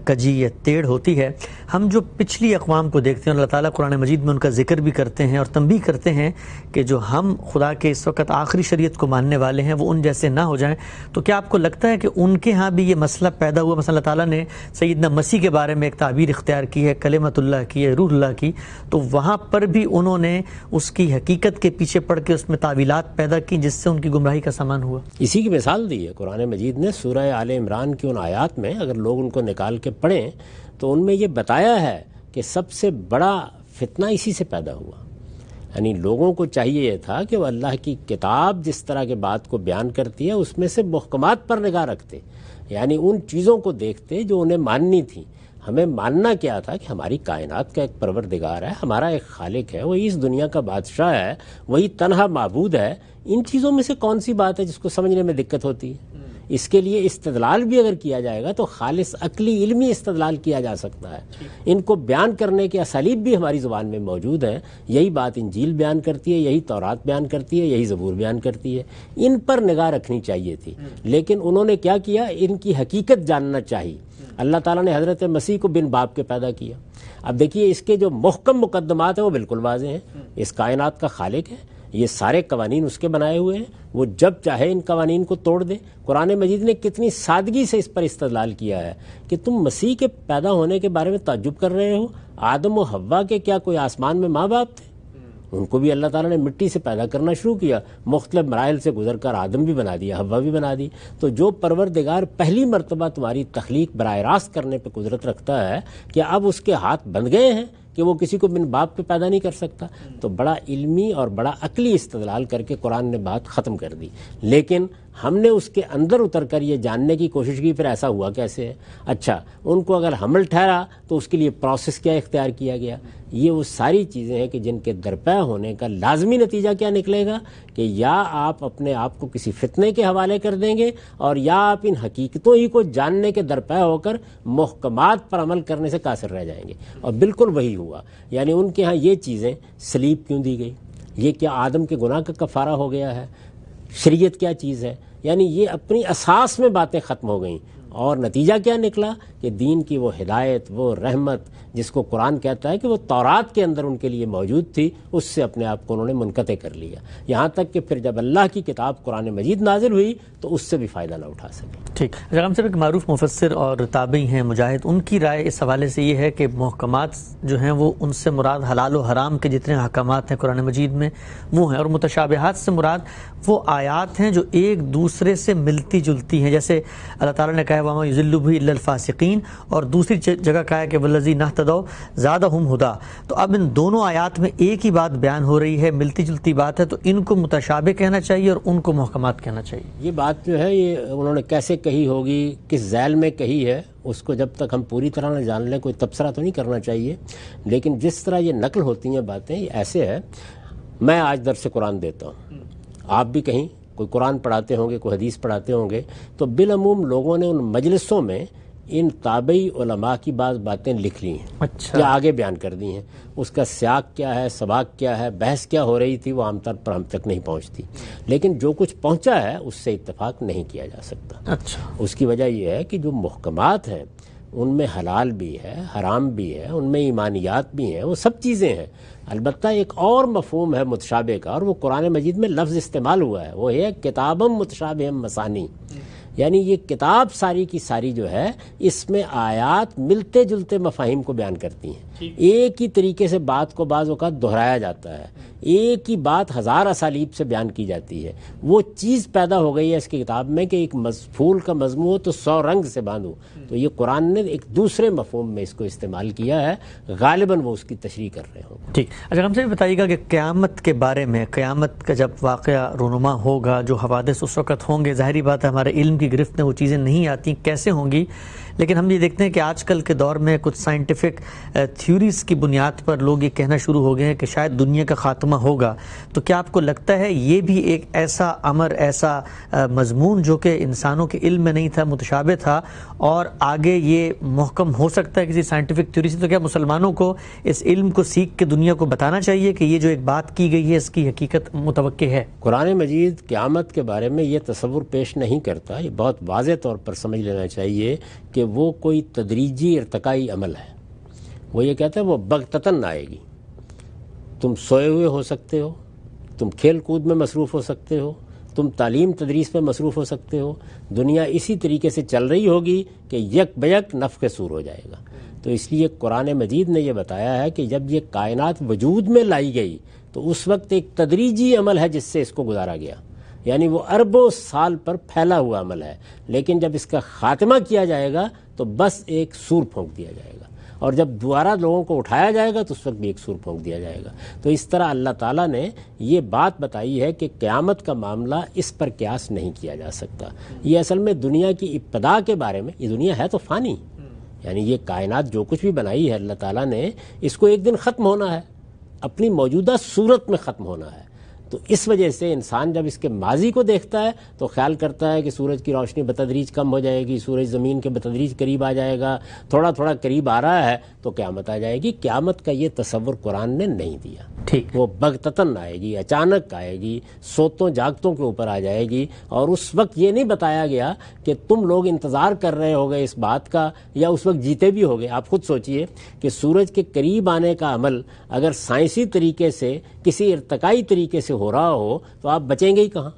کجی یا ٹیڑھ ہوتی ہے، ہم جو پچھلی اقوام کو دیکھتے ہیں اللہ تعالیٰ قرآن مجید میں ان کا ذکر بھی کرتے ہیں اور تنبیہ کرتے ہیں کہ جو ہم خدا کے اس وقت آخری شریعت کو ماننے والے ہیں وہ ان جیسے نہ ہو جائیں، تو کیا آپ کو لگتا ہے کہ ان کے ہاں بھی یہ مسئلہ پیدا ہوا؟ مثلا اللہ تعالیٰ نے سیدنا مسیح کے بارے میں ایک تعبیر اختیار کی ہے، کلمت اللہ کی ہے، روح اللہ کی، تو وہاں پر بھی انہوں نے اس کی حقیقت کے پیچھے پڑھ کے اس میں تعویلات پیدا کی جس سے ان کی گمراہی کا سامان ہوا۔ اسی کی مثال دی ہے قرآن مجید نے سورہ آل عمران کی ان آیات میں، اگر لوگ ان کو نکال کے پڑھیں تو ان میں یہ بتایا ہے کہ سب سے بڑا فتنہ اسی سے پیدا ہوا۔ یعنی لوگوں کو چاہیے یہ تھا کہ وہ اللہ کی کتاب جس طرح کے بات کو بیان کرتی ہے اس میں سے محکمات پر نگاہ رکھتے، یعنی ان چیزوں کو دیکھتے جو انہیں ماننی تھی۔ ہمیں ماننا کیا تھا کہ ہماری کائنات کا ایک پروردگار ہے، ہمارا ایک خالق ہے، وہی اس دنیا کا بادشاہ ہے، وہی تنہا معبود ہے۔ ان چیزوں میں سے کون سی بات ہے جس کو سمجھنے میں دقت ہوتی ہے؟ اس کے لیے استدلال بھی اگر کیا جائے گا تو خالص عقلی علمی استدلال کیا جا سکتا ہے۔ ان کو بیان کرنے کے اسالیب بھی ہماری زبان میں موجود ہیں۔ یہی بات انجیل بیان کرتی ہے، یہی تورات بیان کرتی ہے، یہی زبور بیان کرتی ہے۔ ان پر نگاہ رکھنی چاہیے تھی، لیکن انہوں نے کیا کیا؟ ان کی حقیقت جاننا چاہیے۔ اللہ تعالیٰ نے حضرت مسیح کو بن باپ کے پیدا کیا۔ اب دیکھیے اس کے جو محکم مقدمات ہیں وہ بالکل واضح ہیں۔ اس کائنات کا خالق ہے، یہ سارے قوانین اس کے بنائے ہوئے ہیں، وہ جب چاہے ان قوانین کو توڑ دے۔ قرآن مجید نے کتنی سادگی سے اس پر استدلال کیا ہے کہ تم مسیح کے پیدا ہونے کے بارے میں تعجب کر رہے ہو۔ آدم و حوا کے کیا کوئی آسمان میں ماں باپ تھے؟ ان کو بھی اللہ تعالیٰ نے مٹی سے پیدا کرنا شروع کیا، مختلف مراحل سے گزر کر آدم بھی بنا دیا، حوا بھی بنا دی۔ تو جو پروردگار پہلی مرتبہ تمہاری تخلیق براہ راست کرنے پہ قدرت رکھتا ہے، کیا اب اس کے ہاتھ بندھ گئے ہیں کہ وہ کسی کو بن باپ پہ پیدا نہیں کر سکتا؟ تو بڑا علمی اور بڑا عقلی استدلال کر کے قرآن نے بات ختم کر دی۔ لیکن ہم نے اس کے اندر اتر کر یہ جاننے کی کوشش کی پھر ایسا ہوا کیسے ہے؟ اچھا، ان کو اگر حمل ٹھہرا تو اس کے لیے پروسیس کیا اختیار کیا گیا؟ یہ وہ ساری چیزیں ہیں کہ جن کے درپے ہونے کا لازمی نتیجہ کیا نکلے گا کہ یا آپ اپنے آپ کو کسی فتنے کے حوالے کر دیں گے اور یا آپ ان حقیقتوں ہی کو جاننے کے درپے ہو کر محکمات پر عمل کرنے سے قاصر رہ جائیں گے۔ اور بالکل وہی ہوا۔ یعنی ان کے ہاں یہ چیزیں سلیب کیوں دی گئی؟ یہ کیا آدم کے گناہ کا کفارہ ہو گیا ہے؟ شریعت کیا چیز ہے؟ یعنی یہ اپنی اساس میں باتیں ختم ہو گئیں، اور نتیجہ کیا نکلا کہ دین کی وہ ہدایت، وہ رحمت جس کو قرآن کہتا ہے کہ وہ تورات کے اندر ان کے لیے موجود تھی، اس سے اپنے آپ کو انہوں نے منقطع کر لیا، یہاں تک کہ پھر جب اللہ کی کتاب قرآن مجید نازل ہوئی تو اس سے بھی فائدہ نہ اٹھا سکے۔ ٹھیک، ہم صاحب ایک معروف مفسر اور تابعی ہیں مجاہد، ان کی رائے اس حوالے سے یہ ہے کہ محکمات جو ہیں وہ ان سے مراد حلال و حرام کے جتنے احکامات ہیں قرآن مجید میں وہ ہیں، اور متشابہات سے مراد وہ آیات ہیں جو ایک دوسرے سے ملتی جلتی ہیں، جیسے اللہ تعالیٰ نے کہا وَمَا يُضِلُّ بِهِ إِلَّا الْفَاسِقِينَ، اور دوسری جگہ کہا ہے کہ وَالَّذِينَ اهْتَدَوْا اہتدوا زادہم ہدا. تو اب ان دونوں آیات میں ایک ہی بات بیان ہو رہی ہے، ملتی جلتی بات ہے، تو ان کو متشابہ کہنا چاہیے اور ان کو محکمات کہنا چاہیے. یہ بات جو ہے یہ انہوں نے کیسے کہی ہوگی، کس ذیل میں کہی ہے، اس کو جب تک ہم پوری طرح نہ جان لیں کوئی تبصرہ تو نہیں کرنا چاہیے. لیکن جس طرح یہ نقل ہوتی ہیں باتیں یہ ایسے ہے، میں آج درس قرآن دیتا ہوں، آپ بھی کہیں کوئی قرآن پڑھاتے ہوں گے، کوئی حدیث پڑھاتے ہوں گے، تو بالعموم لوگوں نے ان مجلسوں میں ان تابعی علماء کی بعض باتیں لکھ لی ہیں، اچھا، یا آگے بیان کر دی ہیں. اس کا سیاق کیا ہے، سباق کیا ہے، بحث کیا ہو رہی تھی، وہ عام طور پر ہم تک نہیں پہنچتی. لیکن جو کچھ پہنچا ہے اس سے اتفاق نہیں کیا جا سکتا. اچھا، اس کی وجہ یہ ہے کہ جو محکمات ہیں ان میں حلال بھی ہے، حرام بھی ہے، ان میں ایمانیات بھی ہیں، وہ سب چیزیں ہیں. البتہ ایک اور مفہوم ہے متشابہ کا، اور وہ قرآن مجید میں لفظ استعمال ہوا ہے، وہ ہے کتابم متشابہم مثانی. یعنی یہ کتاب ساری کی ساری جو ہے اس میں آیات ملتے جلتے مفاہیم کو بیان کرتی ہیں. ایک ہی طریقے سے بات کو بعض اوقات دہرایا جاتا ہے، ایک ہی بات ہزار اسالیب سے بیان کی جاتی ہے. وہ چیز پیدا ہو گئی ہے اس کی کتاب میں کہ ایک پھول کا مضمون ہو تو 100 رنگ سے باندھو. تو یہ قرآن نے ایک دوسرے مفہوم میں اس کو استعمال کیا ہے، غالباً وہ اس کی تشریح کر رہے ہوں. ٹھیک. اچھا، ہم سے بھی بتائیے گا کہ قیامت کے بارے میں، قیامت کا جب واقعہ رونما ہوگا، جو حوادث اس وقت ہوں گے، ظاہری بات ہے ہمارے علم کی گرفت میں وہ چیزیں نہیں آتی کیسے ہوں گی. لیکن ہم یہ دیکھتے ہیں کہ آج کل کے دور میں کچھ سائنٹیفک تھیوریز کی بنیاد پر لوگ یہ کہنا شروع ہو گئے ہیں کہ شاید دنیا کا خاتمہ ہوگا. تو کیا آپ کو لگتا ہے یہ بھی ایک ایسا امر، ایسا مضمون جو کہ انسانوں کے علم میں نہیں تھا، متشابہ تھا، اور آگے یہ محکم ہو سکتا ہے کسی سائنٹیفک تھیوری سے؟ تو کیا مسلمانوں کو اس علم کو سیکھ کے دنیا کو بتانا چاہیے کہ یہ جو ایک بات کی گئی ہے اس کی حقیقت متوقع ہے؟ قرآن مجید قیامت کے بارے میں یہ تصور پیش نہیں کرتا. یہ بہت واضح طور پر سمجھ لینا چاہیے کہ وہ کوئی تدریجی ارتقائی عمل ہے. وہ یہ کہتا ہے وہ بغتتاً آئے گی. تم سوئے ہوئے ہو سکتے ہو، تم کھیل کود میں مصروف ہو سکتے ہو، تم تعلیم تدریس میں مصروف ہو سکتے ہو. دنیا اسی طریقے سے چل رہی ہوگی کہ یک بیک نفخ صور ہو جائے گا. تو اس لیے قرآن مجید نے یہ بتایا ہے کہ جب یہ کائنات وجود میں لائی گئی تو اس وقت ایک تدریجی عمل ہے جس سے اس کو گزارا گیا، یعنی وہ اربوں سال پر پھیلا ہوا عمل ہے. لیکن جب اس کا خاتمہ کیا جائے گا تو بس ایک سور پھونک دیا جائے گا، اور جب دوبارہ لوگوں کو اٹھایا جائے گا تو اس وقت بھی ایک سور پھونک دیا جائے گا. تو اس طرح اللہ تعالیٰ نے یہ بات بتائی ہے کہ قیامت کا معاملہ اس پر قیاس نہیں کیا جا سکتا. یہ اصل میں دنیا کی ابتدا کے بارے میں، یہ دنیا ہے تو فانی، یعنی یہ کائنات جو کچھ بھی بنائی ہے اللہ تعالیٰ نے، اس کو ایک دن ختم ہونا ہے، اپنی موجودہ صورت میں ختم ہونا ہے. تو اس وجہ سے انسان جب اس کے ماضی کو دیکھتا ہے تو خیال کرتا ہے کہ سورج کی روشنی بتدریج کم ہو جائے گی، سورج زمین کے بتدریج قریب آ جائے گا، تھوڑا تھوڑا قریب آ رہا ہے تو قیامت آ جائے گی. قیامت کا یہ تصور قرآن نے نہیں دیا. ٹھیک، وہ بغتتاً آئے گی، اچانک آئے گی، سوتوں جاگتوں کے اوپر آ جائے گی. اور اس وقت یہ نہیں بتایا گیا کہ تم لوگ انتظار کر رہے ہوگے اس بات کا یا اس وقت جیتے بھی ہوگے. آپ خود سوچئے کہ سورج کے قریب آنے کا عمل اگر سائنسی طریقے سے کسی ارتقائی طریقے سے ہو رہا ہو تو آپ بچیں گے ہی کہاں؟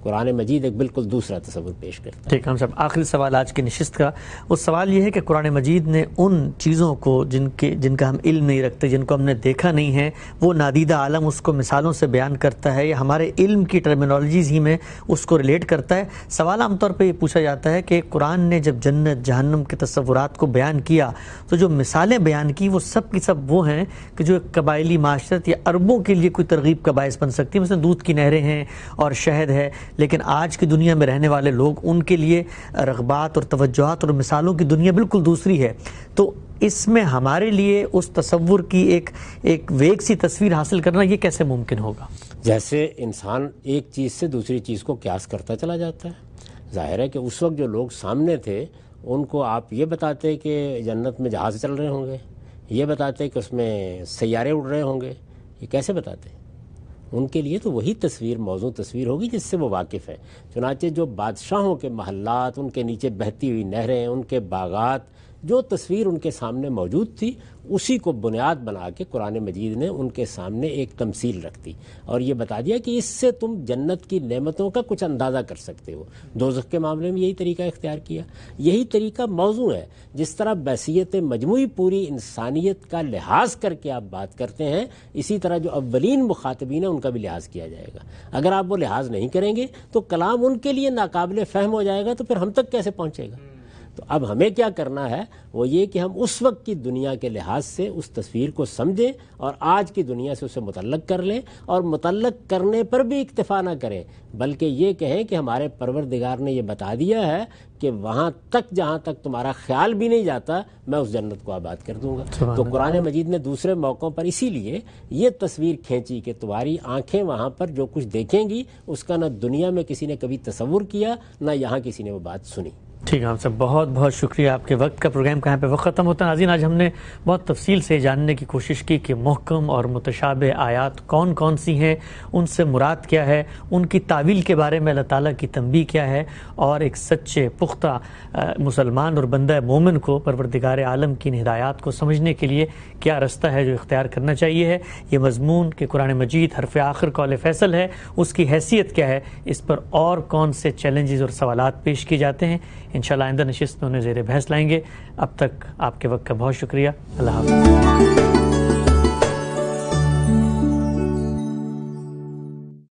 قرآن مجید ایک بالکل دوسرا تصور پیش کرتا ہے. ٹھیک. ہم سب آخری سوال آج کی نشست کا، وہ سوال یہ ہے کہ قرآن مجید نے ان چیزوں کو جن کا ہم علم نہیں رکھتے، جن کو ہم نے دیکھا نہیں ہے، وہ نادیدہ عالم اس کو مثالوں سے بیان کرتا ہے یا ہمارے علم کی ٹرمینالوجیز ہی میں اس کو ریلیٹ کرتا ہے. سوال عام طور پہ یہ پوچھا جاتا ہے کہ قرآن نے جب جنت جہنم کے تصورات کو بیان کیا تو جو مثالیں بیان کی وہ سب کی سب وہ ہیں کہ جو ایک قبائلی معاشرت یا عربوں کے لیے کوئی ترغیب کا باعث بن سکتی ہے، مثلا دودھ کی نہریں ہیں اور شہد ہے. لیکن آج کی دنیا میں رہنے والے لوگ، ان کے لیے رغبات اور توجہات اور مثالوں کی دنیا بالکل دوسری ہے. تو اس میں ہمارے لیے اس تصور کی ایک ویگ سی تصویر حاصل کرنا یہ کیسے ممکن ہوگا؟ جیسے انسان ایک چیز سے دوسری چیز کو قیاس کرتا چلا جاتا ہے. ظاہر ہے کہ اس وقت جو لوگ سامنے تھے ان کو آپ یہ بتاتے کہ جنت میں جہاز چل رہے ہوں گے، یہ بتاتے کہ اس میں سیارے اڑ رہے ہوں گے، یہ کیسے بتاتے؟ ان کے لیے تو وہی تصویر موضوع تصویر ہوگی جس سے وہ واقف ہے. چنانچہ جو بادشاہوں کے محلات، ان کے نیچے بہتی ہوئی نہریں، ان کے باغات، جو تصویر ان کے سامنے موجود تھی اسی کو بنیاد بنا کے قرآن مجید نے ان کے سامنے ایک تمثیل رکھ دی اور یہ بتا دیا کہ اس سے تم جنت کی نعمتوں کا کچھ اندازہ کر سکتے ہو. دوزخ کے معاملے میں یہی طریقہ اختیار کیا. یہی طریقہ موضوع ہے. جس طرح بحثیت مجموعی پوری انسانیت کا لحاظ کر کے آپ بات کرتے ہیں، اسی طرح جو اولین مخاطبین ہیں ان کا بھی لحاظ کیا جائے گا. اگر آپ وہ لحاظ نہیں کریں گے تو کلام ان کے لیے ناقابل فہم ہو جائے گا، تو پھر ہم تک کیسے پہنچے گا؟ تو اب ہمیں کیا کرنا ہے وہ یہ کہ ہم اس وقت کی دنیا کے لحاظ سے اس تصویر کو سمجھیں اور آج کی دنیا سے اسے متعلق کر لیں، اور متعلق کرنے پر بھی اکتفا نہ کریں بلکہ یہ کہیں کہ ہمارے پروردگار نے یہ بتا دیا ہے کہ وہاں تک جہاں تک تمہارا خیال بھی نہیں جاتا میں اس جنت کو آباد کر دوں گا۔ تو قرآن مجید نے دوسرے موقعوں پر اسی لیے یہ تصویر کھینچی کہ تمہاری آنکھیں وہاں پر جو کچھ دیکھیں گی اس کا نہ دنیا میں کسی نے کبھی تصور کیا نہ یہاں کسی نے وہ بات سنی۔ ٹھیک ہے ہم سب بہت بہت شکریہ آپ کے وقت کا۔ پروگرام کہاں پہ وقت ختم ہوتا ہے ناظرین، آج ہم نے بہت تفصیل سے جاننے کی کوشش کی کہ محکم اور متشابہ آیات کون کون سی ہیں، ان سے مراد کیا ہے، ان کی تعویل کے بارے میں اللہ تعالیٰ کی تنبیہ کیا ہے، اور ایک سچے پختہ مسلمان اور بندہ مومن کو پروردگار عالم کی ہدایات کو سمجھنے کے لیے کیا رستہ ہے جو اختیار کرنا چاہیے ہے۔ یہ مضمون کہ قرآن مجید حرف آخر قول فیصل ہے، اس کی حیثیت کیا ہے، اس پر اور کون سے چیلنجز اور سوالات پیش کیے جاتے ہیں، انشاءاللہ آئندہ نشست میں انہیں زیر بحث لائیں گے۔ اب تک آپ کے وقت کا بہت شکریہ۔ اللہ حافظ۔